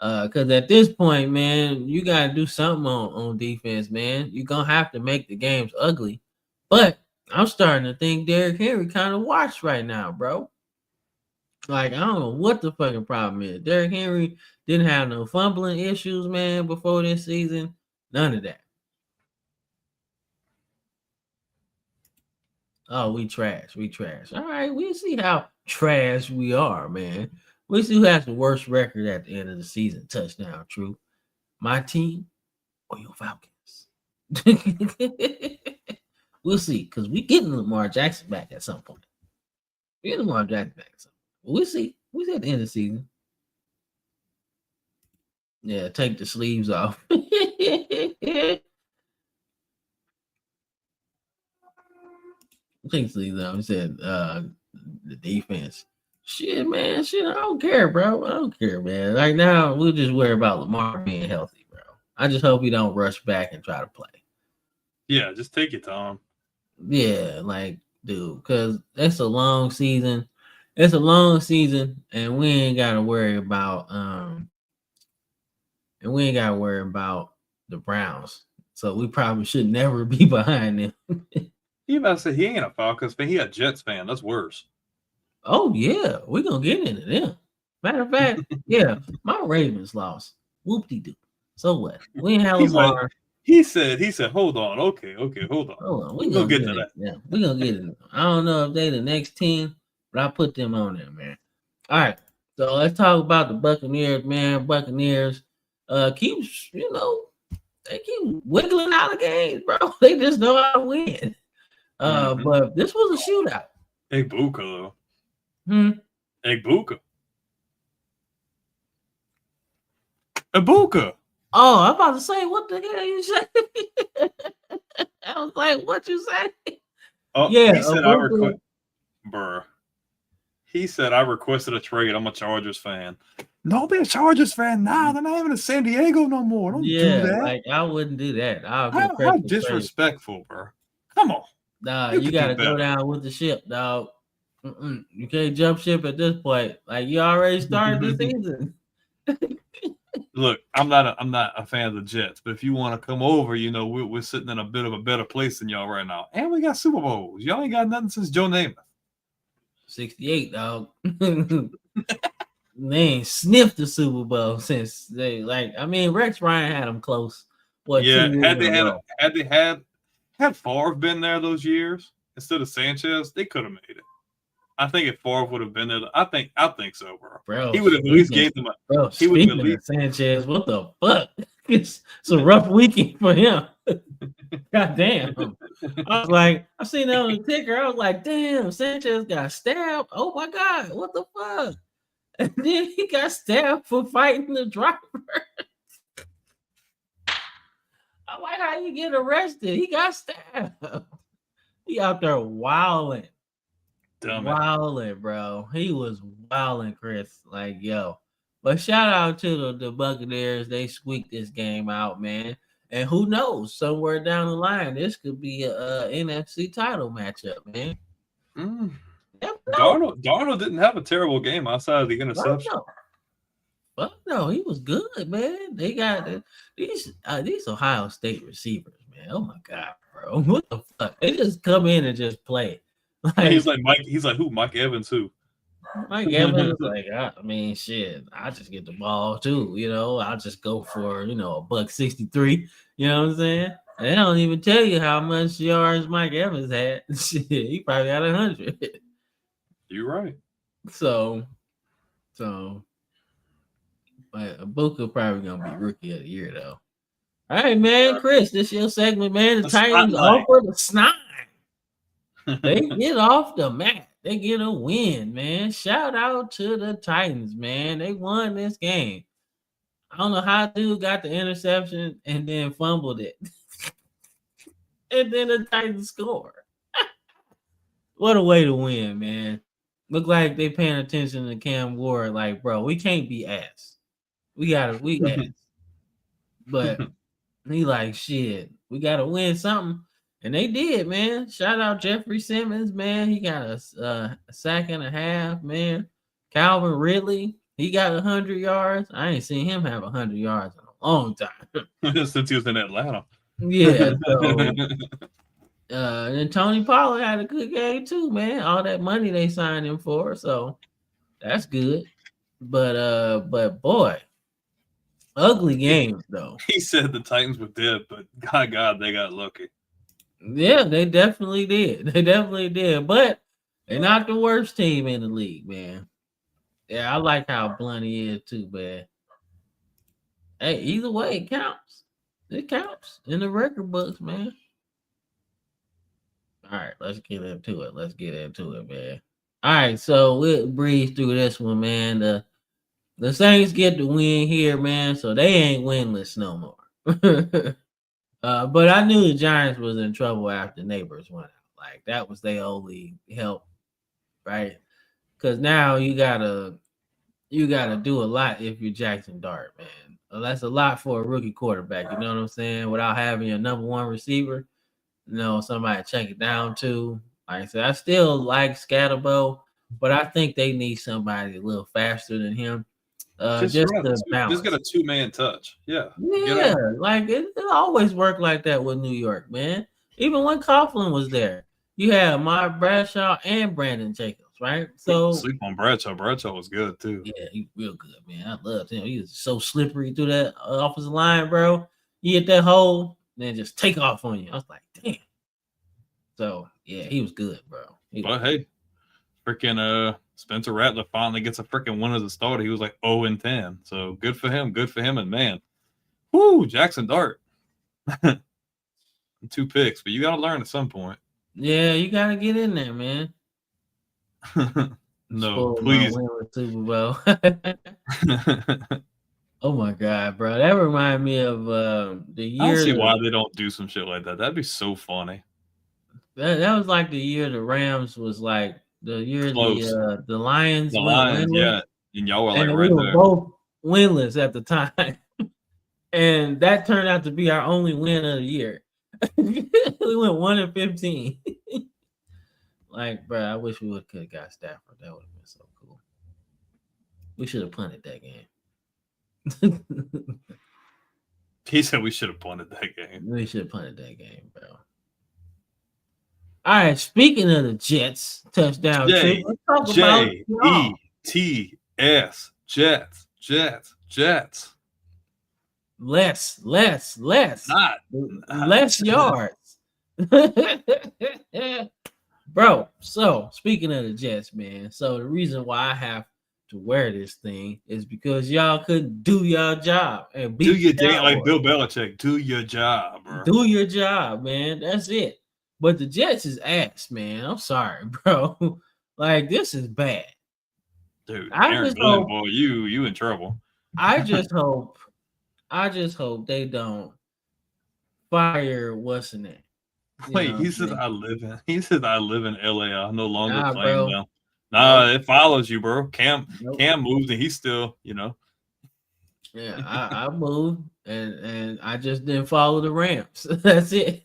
Because at this point, man, you gotta do something on defense, man. You're gonna have to make the games ugly. But I'm starting to think Derrick Henry kind of watched right now, bro. Like, I don't know what the fucking problem is. Derrick Henry didn't have no fumbling issues, man, before this season. None of that. Oh, we trash. We trash. All right, we see how trash we are, man. We see who has the worst record at the end of the season. Touchdown, true. My team or your Falcons? We'll see, because we getting Lamar Jackson back at some point. We get Lamar Jackson back at some point. We'll see. We'll see at the end of the season. Yeah, take the sleeves off. Take the sleeves off. He said the defense. Shit, man. Shit, I don't care, bro. I don't care, man. Right now, we'll just worry about Lamar being healthy, bro. I just hope he don't rush back and try to play. Yeah, just take your time. Yeah, like, dude, because it's a long season. It's a long season, and we ain't gotta worry about the Browns. So we probably should never be behind them. He about to say he ain't a Falcons fan, he a Jets fan. That's worse. Oh yeah, we're gonna get into them. Matter of fact, yeah, my Ravens lost. Whoop-de-doo. So what? We ain't have Lamar. Like, he said, hold on. Okay, hold on. Hold on. We're gonna get to that. Yeah, we're gonna get it. I don't know if they the next team, but I put them on there, man. All right. So let's talk about the Buccaneers, man. Buccaneers keeps, they keep wiggling out of games, bro. They just know how to win. But this was a shootout. Egbuka, though. Egbuka. Oh, I'm about to say, what the hell you say? I was like, what you say? Oh, yeah, he said I requested a trade. I'm a Chargers fan. Don't be a Chargers fan now. They're not even in San Diego no more. Don't do that. Like, I wouldn't do that. How disrespectful, bro. Come on. Nah, you gotta go down with the ship, dog. You can't jump ship at this point. Like, you already started the season. Look, I'm not a fan of the Jets, but if you want to come over, we're sitting in a bit of a better place than y'all right now, and we got Super Bowls. Y'all ain't got nothing since Joe Namath. 68, dog. They ain't sniffed the Super Bowl since Rex Ryan had them close. What? Yeah, had Favre been there those years instead of Sanchez, they could have made it. I think if Favre would have been there, I think so, bro. He would have at least gave them a. He would have at least Sanchez. What the fuck? It's a rough weekend for him. God damn. I was like, I seen that on the ticker. I was like, damn, Sanchez got stabbed. Oh my God, what the fuck? And then he got stabbed for fighting the driver. I'm like, how you get arrested? He got stabbed. He out there wilding. Wilding, bro. He was wilding, Chris. Like, yo. But shout out to the Buccaneers. They squeaked this game out, man. And who knows? Somewhere down the line, this could be a NFC title matchup, man. Darnold didn't have a terrible game outside of the interception. Fuck no, he was good, man. They got these Ohio State receivers, man. Oh my God, bro. What the fuck? They just come in and just play. Like, he's like Mike. He's like, who? Mike Evans, who? Mike Evans is like, shit. I just get the ball too. I'll just go for $163. You know what I'm saying? And they don't even tell you how much yards Mike Evans had. Shit, he probably got 100. You're right. So, but Ibuka probably gonna be rookie of the year though. All right, man, Chris, this your segment, man. The Titans offer the snide. They get off the mat. They get a win, man. Shout out to the Titans, man. They won this game. I don't know how dude got the interception and then fumbled it. And then the Titans scored. What a way to win, man. Look like they paying attention to Cam Ward. Like, bro, we can't be ass. We ass. But he like, shit, we got to win something. And they did, man. Shout out Jeffrey Simmons, man. He got a sack and a half, man. Calvin Ridley He got 100 yards. I ain't seen him have 100 yards in a long time. Since he was in Atlanta. Yeah, so and Tony Pollard had a good game too, man. All that money they signed him for, so that's good. But boy, ugly games though. He said the Titans were dead, but God, they got lucky. Yeah, they definitely did. They definitely did. But they're not the worst team in the league, man. Yeah, I like how blunt he is too, man. Hey, either way, it counts. It counts in the record books, man. All right, let's get into it. Man. All right, so we'll breeze through this one, man. The Saints get the win here, man, so they ain't winless no more. But I knew the Giants was in trouble after Neighbors went out. Like that was their only help, right? Because now you gotta do a lot if you're Jackson Dart, man. That's a lot for a rookie quarterback. You know what I'm saying? Without having your number one receiver, somebody to check it down to. Like I said, I still like Scatterbo, but I think they need somebody a little faster than him. Just to balance. Just get a 2-man touch. Yeah. Yeah, like it always worked like that with New York, man. Even when Coughlin was there, you had Mark Bradshaw and Brandon Jacobs, right? So sleep on Bradshaw. Bradshaw was good too. Yeah, he real good, man. I loved him. He was so slippery through that offensive line, bro. You hit that hole, then just take off on you. I was like, damn. So yeah, he was good, bro. Hey, freaking Spencer Rattler finally gets a freaking win as a starter. He was like 0-10. So good for him. And man, whoo, Jackson Dart. 2 picks, but you got to learn at some point. Yeah, you got to get in there, man. No, please. Super Bowl. Oh my God, bro. That reminded me of the year. I don't see why they don't do some shit like that. That'd be so funny. That was like the year the Rams was like the year the Lions. The Lions, yeah. And y'all were like right there. Both winless at the time. And that turned out to be our only win of the year. We went 1-15. Like, bro, I wish we could have got Stafford. That would have been so cool. We should have punted that game. He said we should have punted that game. We should have punted that game, bro. All right, speaking of the Jets, touchdown. J-E-T-S. Jets. Less. Not less yards. Bro, so speaking of the Jets, man, so the reason why I have to wear this thing is because y'all couldn't do your job and do your damn, like Bill Belichick. Do your job, bro. Do your job, man. That's it. But the Jets is ass, man. I'm sorry, bro. Like, this is bad. Dude, Aaron Glenn, boy, you in trouble. I just hope they don't fire what's in it. Wait, he says I live in LA. I no longer claim them. Nah, it follows you, bro. Cam moved and he's still, Yeah, I moved and I just didn't follow the Rams. That's it.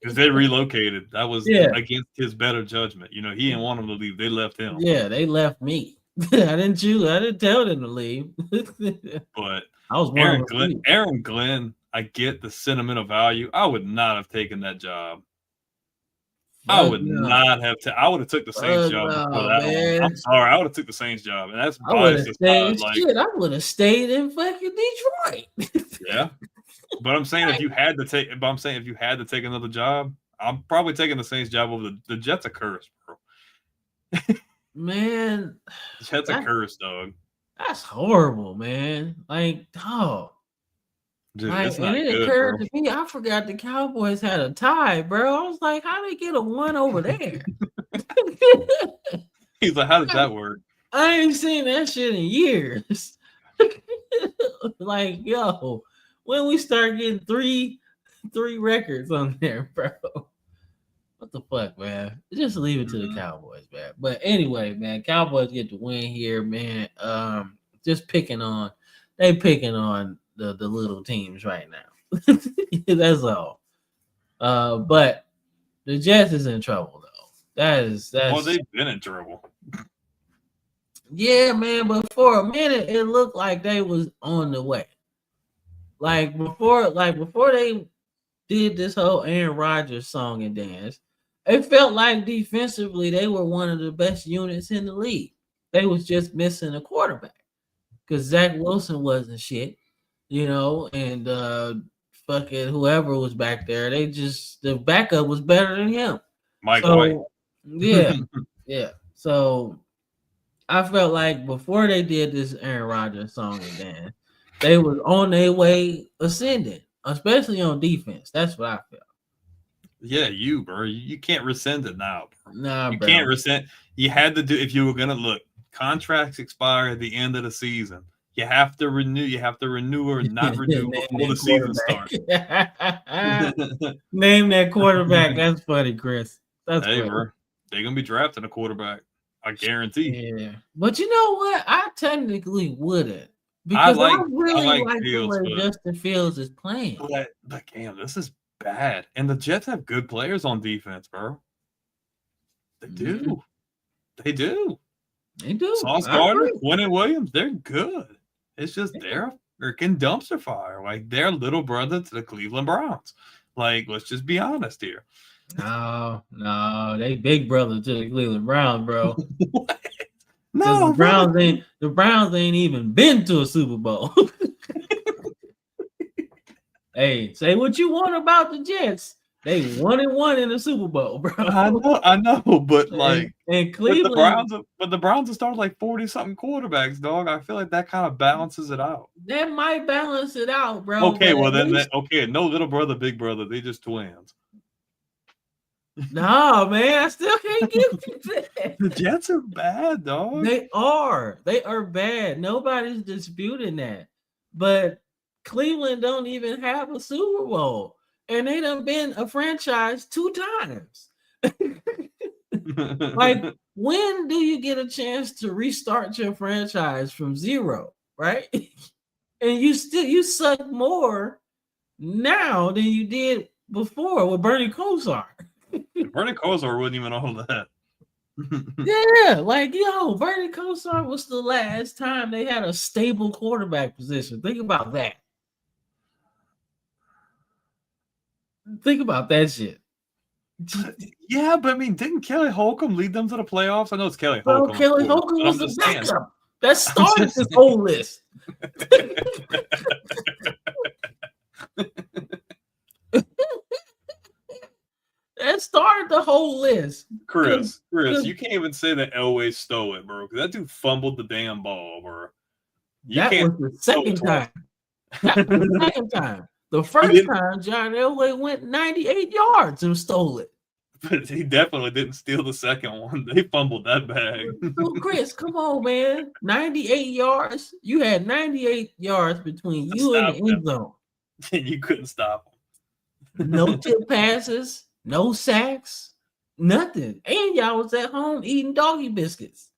Because they relocated. That was against his better judgment. He didn't want him to leave. They left him. Yeah, they left me. I didn't tell them to leave. But I was Aaron Glenn, I get the sentimental value. I would not have taken that job. I would not have. I would have took the Saints job before that one. I'm sorry. I would have took the Saints job, and that's biased. I would have stayed in fucking Detroit. Yeah, but I'm saying if you had to take another job, I'm probably taking the Saints job over the Jets. A curse, bro. Man, the Jets a curse, dog. That's horrible, man. Like, dog. Dude, like, and it occurred to me, I forgot the Cowboys had a tie, bro. I was like, how they get a 1 over there? He's like, how did that work? I ain't seen that shit in years. Like, yo, when we start getting three records on there, bro. What the fuck, man? Just leave it to the Cowboys, man. But anyway, man, Cowboys get the win here, man. Just picking on the little teams right now. That's all. But the Jets is in trouble though. That's well, they've been in trouble. Yeah, man, but for a minute it looked like they was on the way. Like before they did this whole Aaron Rodgers song and dance, it felt like defensively they were one of the best units in the league. They was just missing a quarterback because Zach Wilson wasn't shit, and fucking whoever was back there, the backup was better than him. Mike White. Yeah, yeah. So I felt like before they did this Aaron Rodgers song and dance, they was on their way ascending, especially on defense. That's what I felt. Yeah, bro. You can't rescind it now, bro. Nah, you bro. can't rescind. You had to do if you were gonna look. Contracts expire at the end of the season. You have to renew. You have to renew or not renew before the season starts. Name that quarterback. That's funny, Chris. That's funny. Bro. They're gonna be drafting a quarterback. I guarantee. Yeah, but you know what? I technically wouldn't because I really like Fields, the way Justin Fields is playing. But damn, this is bad. And the Jets have good players on defense, bro. They do. They do. They do. Sauce Gardner, Quentin Williams, they're good. It's just they're freaking dumpster fire. Like they're little brother to the Cleveland Browns. Like, let's just be honest here. No, they big brother to the Cleveland Browns, bro. What? No, the Browns ain't even been to a Super Bowl. Hey, say what you want about the Jets. They 1-1 in the Super Bowl, bro. I know, but like, and Cleveland, the Browns have started like 40-something quarterbacks, dog. I feel like that kind of balances it out. That might balance it out, bro. Okay, well then, no little brother, big brother, they just twins. No, man, I still can't give you that. The Jets are bad, dog. They are bad. Nobody's disputing that, but Cleveland don't even have a Super Bowl. And they done been a franchise 2 times. Like, when do you get a chance to restart your franchise from zero, right? And you suck more now than you did before with Bernie Kosar. Bernie Kosar wasn't even all that. Yeah, like, Bernie Kosar was the last time they had a stable quarterback position. Think about that. Think about that shit. Yeah, but I mean, didn't Kelly Holcomb lead them to the playoffs? I know it's Kelly Holcomb. Kelly Holcomb was the backup. That started this whole list. That started the whole list. Chris, you can't even say that Elway stole it, bro. Because that dude fumbled the damn ball, bro. That was the second time. That was the second time. The first time, John Elway went 98 yards and stole it. But he definitely didn't steal the second one. They fumbled that bag. So, Chris, come on, man. 98 yards. You had 98 yards between you and the end zone. And you couldn't stop them. No tip passes, no sacks, nothing. And y'all was at home eating doggy biscuits.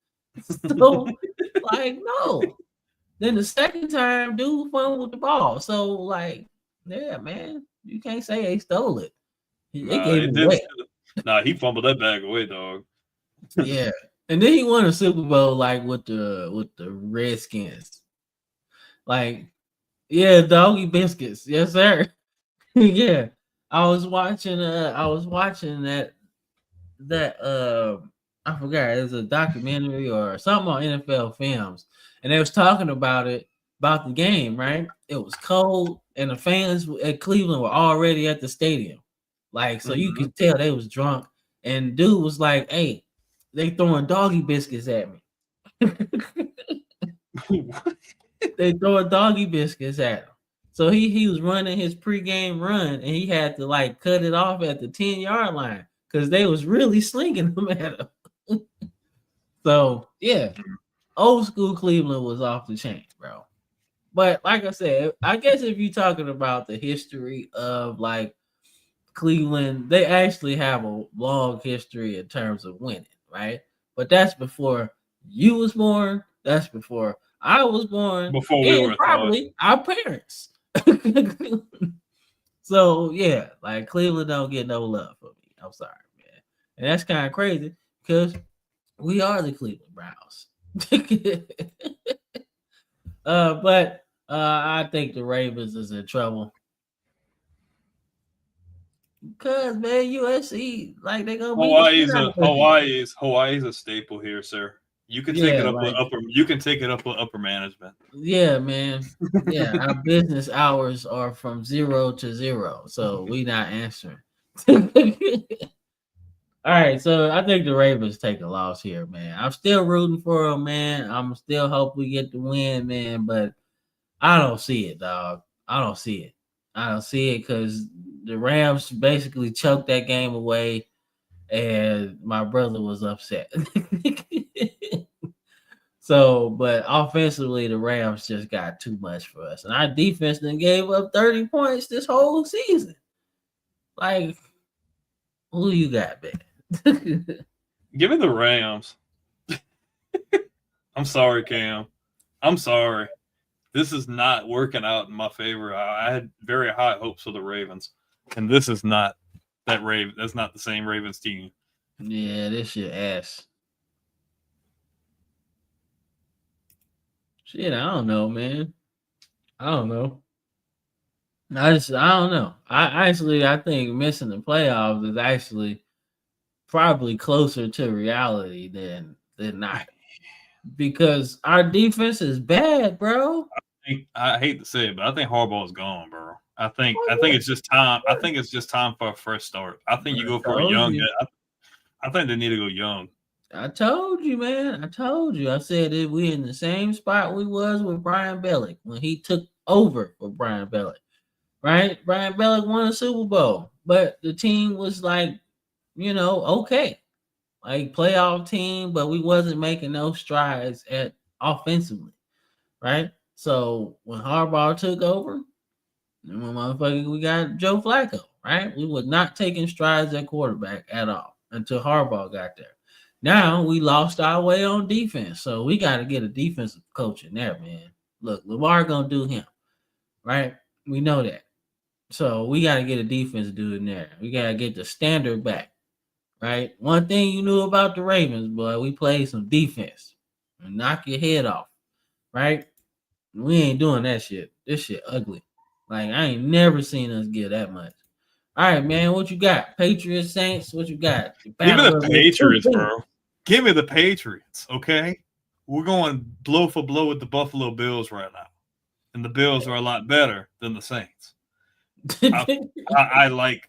So, no. Then the second time, dude fumbled the ball. So, yeah, man, you can't say they stole it. They gave it away. He fumbled that bag away, dog. Yeah, and then he won a Super Bowl with the Redskins. Doggy biscuits, yes sir. Yeah, I was watching that I forgot, it was a documentary or something on NFL Films, and they was talking about the game, right? It was cold, and the fans at Cleveland were already at the stadium. You could tell they was drunk. And dude was like, hey, they throwing doggy biscuits at me. They throwing doggy biscuits at him. So he was running his pregame run, and he had to cut it off at the 10-yard line because they was really slinging them at him. So, yeah, old school Cleveland was off the chain, bro. But like I said, I guess if you're talking about the history of Cleveland, they actually have a long history in terms of winning, right? But that's before you was born. That's before I was born. Before we were probably our parents. So yeah, Cleveland don't get no love for me. I'm sorry, man. And that's kind of crazy because we are the Cleveland Browns. But I think the Ravens is in trouble. Cause man, USC like they gonna beat the shit out of them. Hawaii's a staple here, sir. You can take it Yeah, up with like upper. You can take it up with upper management. yeah, man. Yeah, our business hours are from 0 to 0, so we not answering. All right, so I think the Ravens take a loss here, man. I'm still rooting for them, man. I'm still hope we get the win, man. But I don't see it, dog. I don't see it. I don't see it because the Rams basically choked that game away, and my brother was upset. So, but offensively, the Rams just got too much for us, and our defense then gave up 30 points this whole season. Like, who you got, man? Give me the Rams. I'm sorry, Cam. I'm sorry. This is not working out in my favor. I had very high hopes for the Ravens, and this is not that Raven. That's not the same Ravens team. Yeah, this shit ass. Shit, I don't know, man. I don't know. I don't know. I think missing the playoffs is actually probably closer to reality than not. Because our defense is bad, bro. I hate to say it, but I think Harbaugh's gone, bro. I think it's just time. I think it's just time for a fresh start. I think you go for a young guy. I think they need to go young. I told you, man. I told you. I said that we in the same spot we was with Brian Bellick when he took over for Brian Bellick. Right? Brian Bellick won a Super Bowl, but the team was like, okay. Like playoff team, but we wasn't making no strides at offensively. Right? So when Harbaugh took over, we got Joe Flacco, right? We were not taking strides at quarterback at all until Harbaugh got there. Now we lost our way on defense, so we got to get a defensive coach in there, man. Look, Lamar gonna do him, right? We know that. So we got to get a defense dude in there. We got to get the standard back, right? One thing you knew about the Ravens, boy, we played some defense and knock your head off, right? We ain't doing that shit. This shit ugly. Like, I ain't never seen us get that much. All right, man, what you got? Patriots, Saints, what you got? Give me the Patriots, bro. Give me the Patriots, okay? We're going blow for blow with the Buffalo Bills right now. And the Bills are a lot better than the Saints. I like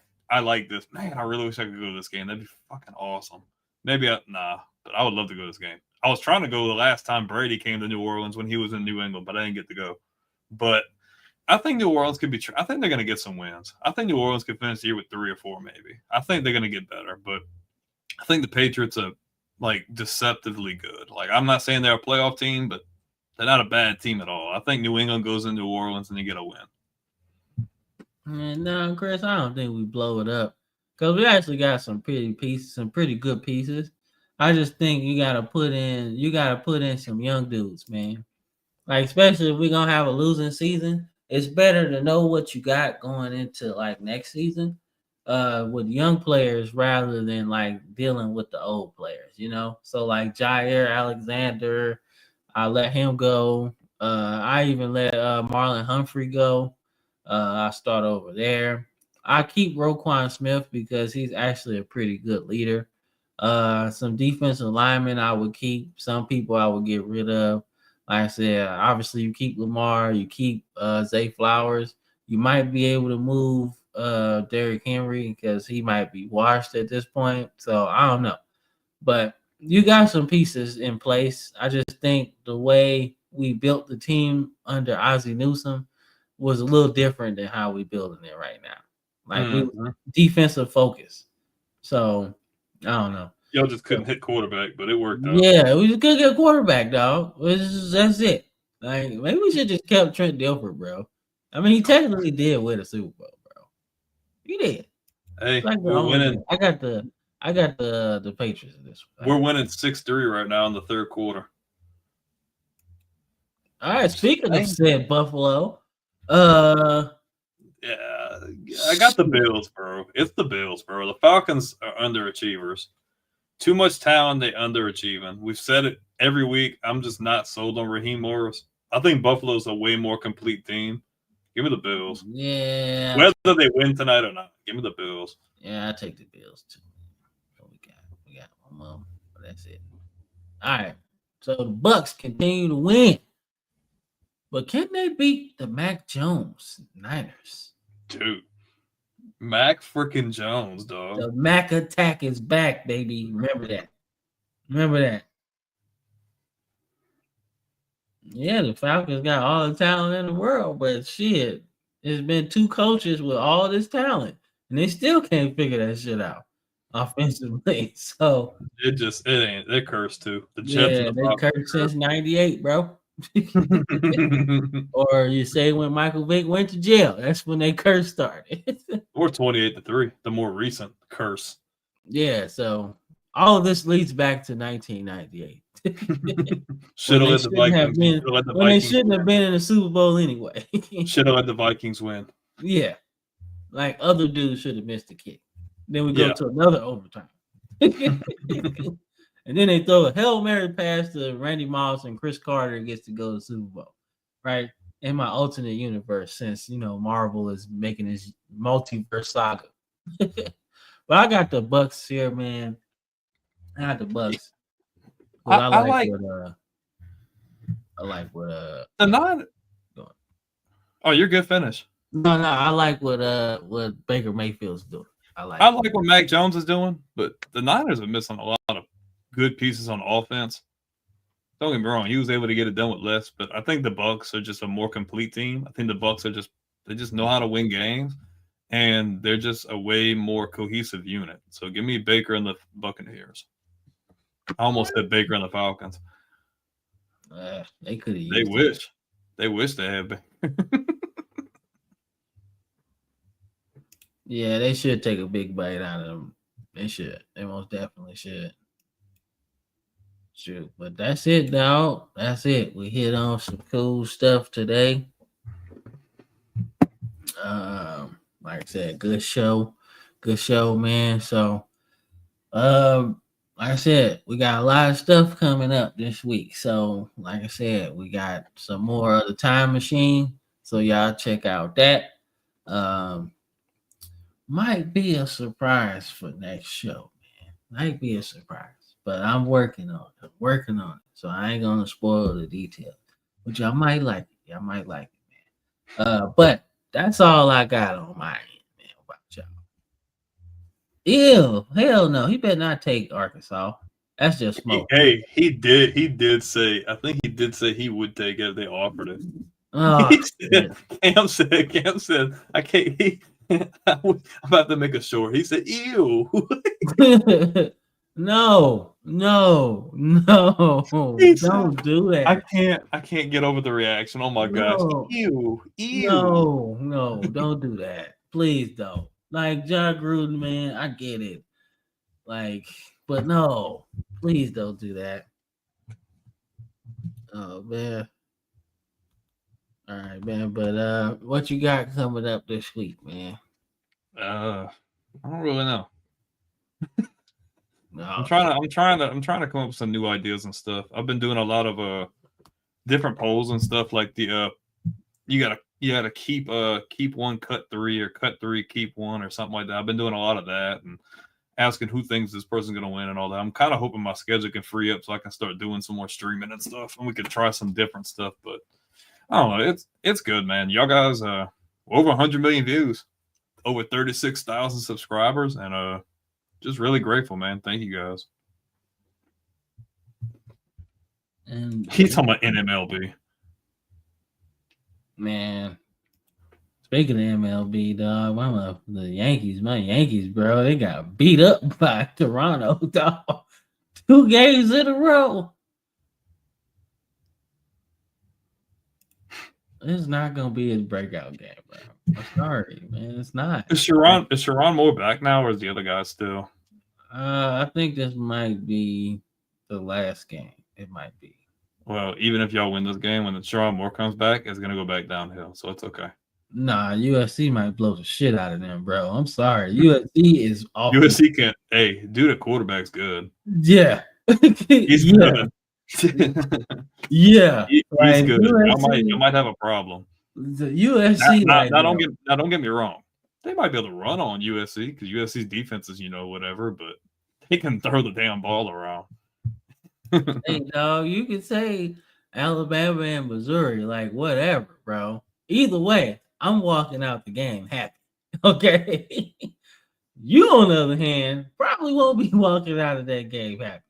this. Man, I really wish I could go to this game. That'd be fucking awesome. But I would love to go to this game. I was trying to go the last time Brady came to New Orleans when he was in New England, but I didn't get to go. But I think New Orleans could be – I think they're going to get some wins. I think New Orleans could finish the year with 3 or 4 maybe. I think they're going to get better, but I think the Patriots are, like, deceptively good. Like, I'm not saying they're a playoff team, but they're not a bad team at all. I think New England goes into New Orleans and they get a win. No, Chris, I don't think we blow it up because we actually got some pretty good pieces. I just think you gotta put in some young dudes, man. Like, especially if we're gonna have a losing season, it's better to know what you got going into like next season, with young players rather than like dealing with the old players, So like Jair Alexander, I let him go. I even let Marlon Humphrey go. I start over there. I keep Roquan Smith because he's actually a pretty good leader. Some defensive linemen I would keep. Some people I would get rid of. Like I said, obviously you keep Lamar, you keep Zay Flowers. You might be able to move Derrick Henry because he might be washed at this point. So I don't know. But you got some pieces in place. I just think the way we built the team under Ozzie Newsome was a little different than how we building it right now. Like we defensive focus. So I don't know. Y'all just couldn't hit quarterback, but it worked out. Yeah, we just couldn't get a quarterback, dog. That's it. Like maybe we should just kept Trent Dilfer, bro. I mean, he technically did win a Super Bowl, bro. He did. Hey, like we're winning. I got the Patriots in this one. We're winning 6-3 right now in the third quarter. All right. Speaking of said Buffalo, yeah, I got the Bills, bro. It's the Bills, bro. The Falcons are underachievers. Too much talent, they underachieving. We've said it every week. I'm just not sold on Raheem Morris. I think Buffalo's a way more complete team. Give me the Bills. Yeah. Whether they win tonight or not, give me the Bills. Yeah, I take the Bills too. What we got one more. That's it. All right. So the Bucks continue to win. But can they beat the Mac Jones Niners? Dude. Mac freaking Jones, dog. The Mac attack is back, baby. Remember that. Remember that. Yeah, the Falcons got all the talent in the world, but shit, it's been 2 coaches with all this talent, and they still can't figure that shit out offensively. So they're cursed too. The Jets yeah, and the they cursed since '98, bro. Or you say when Michael Vick went to jail, that's when they curse started. Or 28-3, the more recent curse. Yeah, so all of this leads back to 1998. Should have let the Vikings. When they shouldn't have been in the Super Bowl anyway. Should have let the Vikings win. Yeah, like other dudes should have missed the kick. Then we go to another overtime. And then they throw a Hail Mary pass to Randy Moss and Chris Carter gets to go to the Super Bowl, right? In my alternate universe, since Marvel is making this multiverse saga. But I got the Bucks here, man. I got the Bucks. I like what the nine. Oh, you're good finish. No, I like what Baker Mayfield's doing. I like what Mac Jones is doing, but the Niners are missing a lot of good pieces on offense. Don't get me wrong, he was able to get it done with less, but I think the Bucks are just a more complete team. I think the Bucks are they just know how to win games, and they're just a way more cohesive unit. So give me Baker and the Buccaneers. I almost said Baker and the Falcons. They could have. They wish they had been. Yeah, they should take a big bite out of them. They should. They most definitely should. Shoot, but that's it, dog. That's it. We hit on some cool stuff today. Like I said, good show, man. So, like I said, we got a lot of stuff coming up this week. So, like I said, we got some more of the Time Machine. So y'all check out that. Might be a surprise for next show, man. Might be a surprise. But I'm working on it. So I ain't gonna spoil the details. But y'all might like it. Man. But that's all I got on my end, man. About y'all. Ew, hell no. He better not take Arkansas. That's just smoke. Hey, he did say. I think he did say he would take it if they offered it. Oh, Cam said, I can't. I'm about to make a short. He said, "Ew." No, don't do that. I can't get over the reaction. Oh my gosh. Ew. No, don't do that. Please don't. Like John Gruden, man, I get it. Like, but no, please don't do that. Oh man. All right, man. But what you got coming up this week, man? I don't really know. No. I'm trying to come up with some new ideas and stuff. I've been doing a lot of different polls and stuff like the you gotta keep one, cut 3, or cut 3, keep 1, or something like that. I've been doing a lot of that and asking who thinks this person's gonna win and all that. I'm kind of hoping my schedule can free up so I can start doing some more streaming and stuff, and we can try some different stuff. But I don't know, it's good, man. Y'all guys over 100 million views, over 36,000 subscribers, and just really grateful, man. Thank you guys. And he's talking about NMLB. Man, speaking of MLB, dog, the Yankees, my Yankees, bro, they got beat up by Toronto, dog. 2 games in a row. It's not gonna be his breakout game, bro. I'm sorry, man. It's not. Is Sharon Moore back now, or is the other guy still? I think this might be the last game. It might be. Well, even if y'all win this game, when Sharon Moore comes back, it's gonna go back downhill. So it's okay. Nah, USC might blow the shit out of them, bro. I'm sorry. USC is off. USC can't. Hey, dude, the quarterback's good. Yeah. He's yeah. good. Yeah. He's Like, good. USC, I might have a problem. the USC. Now don't get me wrong. They might be able to run on USC because USC's defense is, whatever, but they can throw the damn ball around. Hey, dog, you can say Alabama and Missouri, like whatever, bro. Either way, I'm walking out the game happy. Okay. You, on the other hand, probably won't be walking out of that game happy.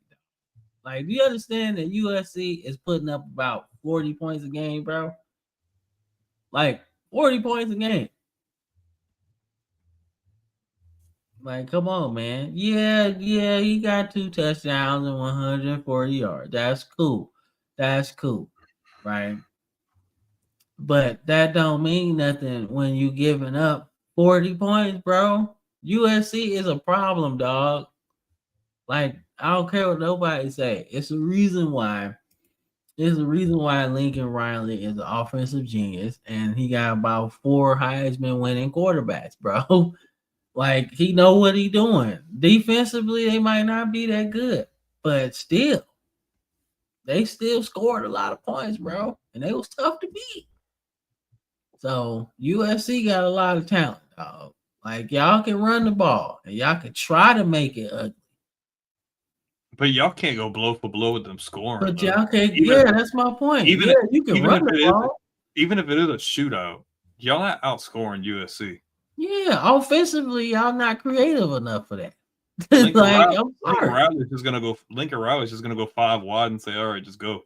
Like, do you understand that USC is putting up about 40 points a game, bro? Like 40 points a game. Like, come on, man. Yeah, he got 2 touchdowns and 140 yards. That's cool. Right? But that don't mean nothing when you giving up 40 points, bro. USC is a problem, dog. Like, I don't care what nobody say. It's the reason why Lincoln Riley is an offensive genius, and he got about 4 Heisman winning quarterbacks, bro. Like, he know what he doing. Defensively, they might not be that good, but still, they still scored a lot of points, bro, and they was tough to beat. So USC got a lot of talent, dog. Like, y'all can run the ball, and y'all can try to make it ugly. But y'all can't go blow for blow with them scoring. But y'all can, that's my point. You can run the ball. Even if it is a shootout, y'all not outscoring USC. Yeah, offensively, y'all not creative enough for that. Lincoln Riley's just gonna go 5 wide and say, "All right, just go."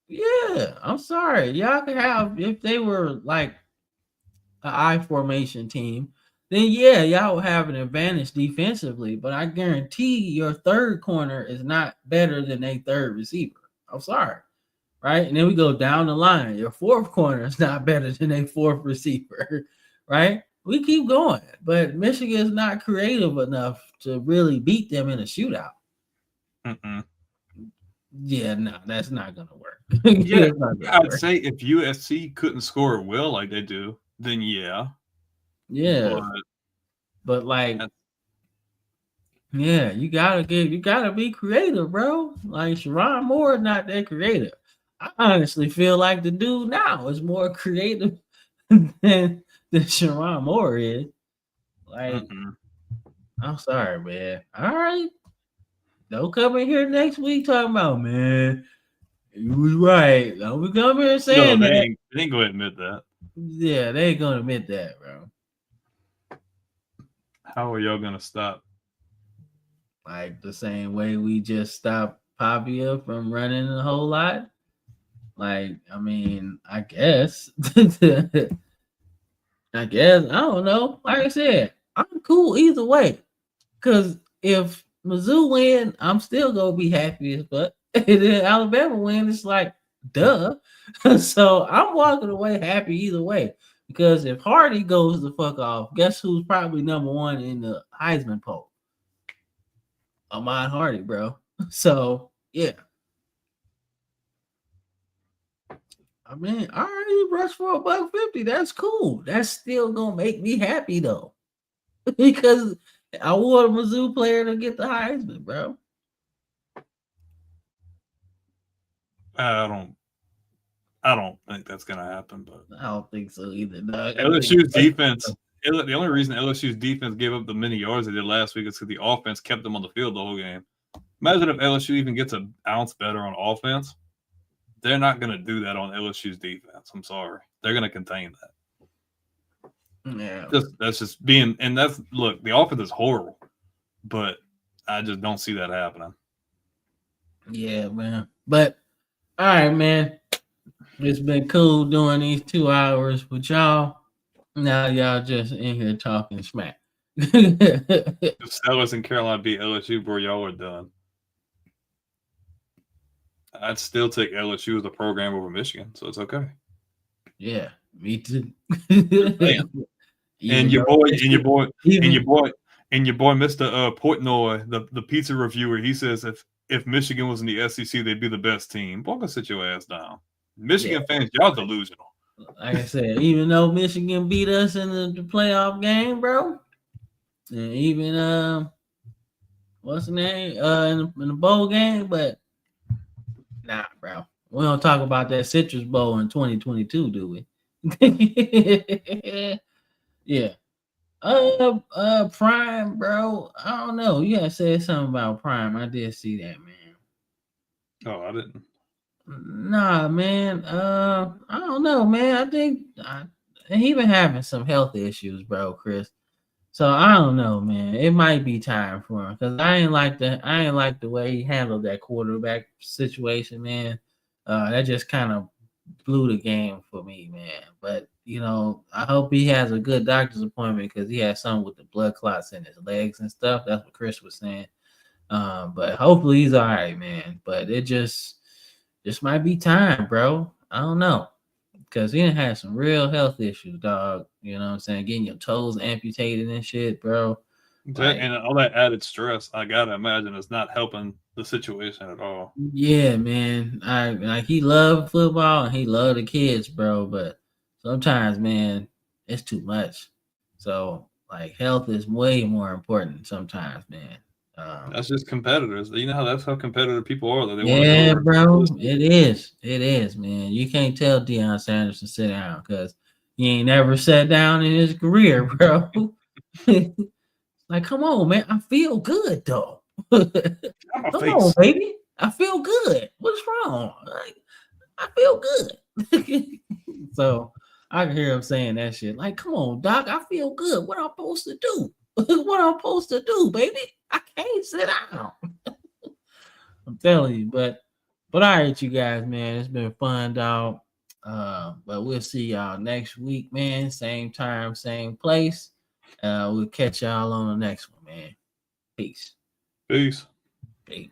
Yeah, I'm sorry. Y'all could have, if they were like an I formation team, then yeah, y'all would have an advantage defensively. But I guarantee your third corner is not better than a third receiver. I'm sorry. Right? And then we go down the line. Your fourth corner is not better than a fourth receiver. Right? We keep going. But Michigan is not creative enough to really beat them in a shootout. Yeah, no, that's not gonna work. Yeah, I'd say if USC couldn't score it well like they do, then yeah. But like, yeah, you gotta be creative, bro. Like, Sherrone Moore is not that creative. I honestly feel like the dude now is more creative than Sherrone Moore is. Like, I'm sorry, man. All right. Don't come in here next week talking about, man, you was right. Don't be coming here saying that. They ain't gonna admit that. Yeah, they ain't gonna admit that, bro. How are y'all gonna stop? Like the same way we just stopped Pavia from running a whole lot. Like, I mean, I guess. I don't know. Like I said, I'm cool either way. Because if Mizzou win, I'm still gonna be happy as fuck. And then Alabama win, it's like, duh. So I'm walking away happy either way. Because if Hardy goes the fuck off, guess who's probably number 1 in the Heisman poll? Ahmad Hardy, bro. So yeah. I mean, I already rushed for $150. That's cool. That's still gonna make me happy though. Because I want a Mizzou player to get the Heisman, bro. I don't think that's gonna happen, but I don't think so either. No, LSU's defense. The only reason LSU's defense gave up the many yards they did last week is because the offense kept them on the field the whole game. Imagine if LSU even gets an ounce better on offense. They're not going to do that on LSU's defense. I'm sorry. They're going to contain that. Yeah. That's just being – and that's – look, the offense is horrible, but I just don't see that happening. Yeah, man. But, all right, man. It's been cool doing these 2 hours with y'all. Now y'all just in here talking smack. If Sellers and Carolina beat LSU, bro, y'all are done. I'd still take LSU as a program over Michigan, so it's okay. Yeah, me too. And your boy, Mr. Portnoy, the pizza reviewer, he says if Michigan was in the SEC, they'd be the best team. Boy, go sit your ass down. Michigan fans, y'all delusional. like I said, even though Michigan beat us in the playoff game, bro, and even what's the name in the bowl game, but nah, bro, we don't talk about that Citrus Bowl in 2022, do we? Yeah. Prime, bro. I don't know. You had said something about Prime. I did see that, man. Oh, I didn't. Nah, man. I don't know, man. I think he been having some health issues, bro, Chris. So I don't know, man. It might be time for him because I ain't like the way he handled that quarterback situation, man. That just kind of blew the game for me, man. But I hope he has a good doctor's appointment because he has something with the blood clots in his legs and stuff. That's what Chris was saying. But hopefully he's all right, man. But it just might be time, bro. I don't know. Because he done had some real health issues, dog. You know what I'm saying? Getting your toes amputated and shit, bro. And all that added stress, I gotta imagine, is not helping the situation at all. Yeah, man. He loved football and he loved the kids, bro. But sometimes, man, it's too much. So, health is way more important sometimes, man. That's just competitors. You know that's how competitive people are. They Yeah, want to bro. It is, man. You can't tell Deion Sanders to sit down because he ain't never sat down in his career, bro. Come on, man. I feel good though. Come on, baby. I feel good. What's wrong? I feel good. So I can hear him saying that shit. Come on, Doc. I feel good. What I'm supposed to do? What I'm supposed to do, baby? I can't sit down. I'm telling you, but all right, you guys, man. It's been fun, dog. But we'll see y'all next week, man. Same time, same place. We'll catch y'all on the next one, man. Peace. Peace. Peace.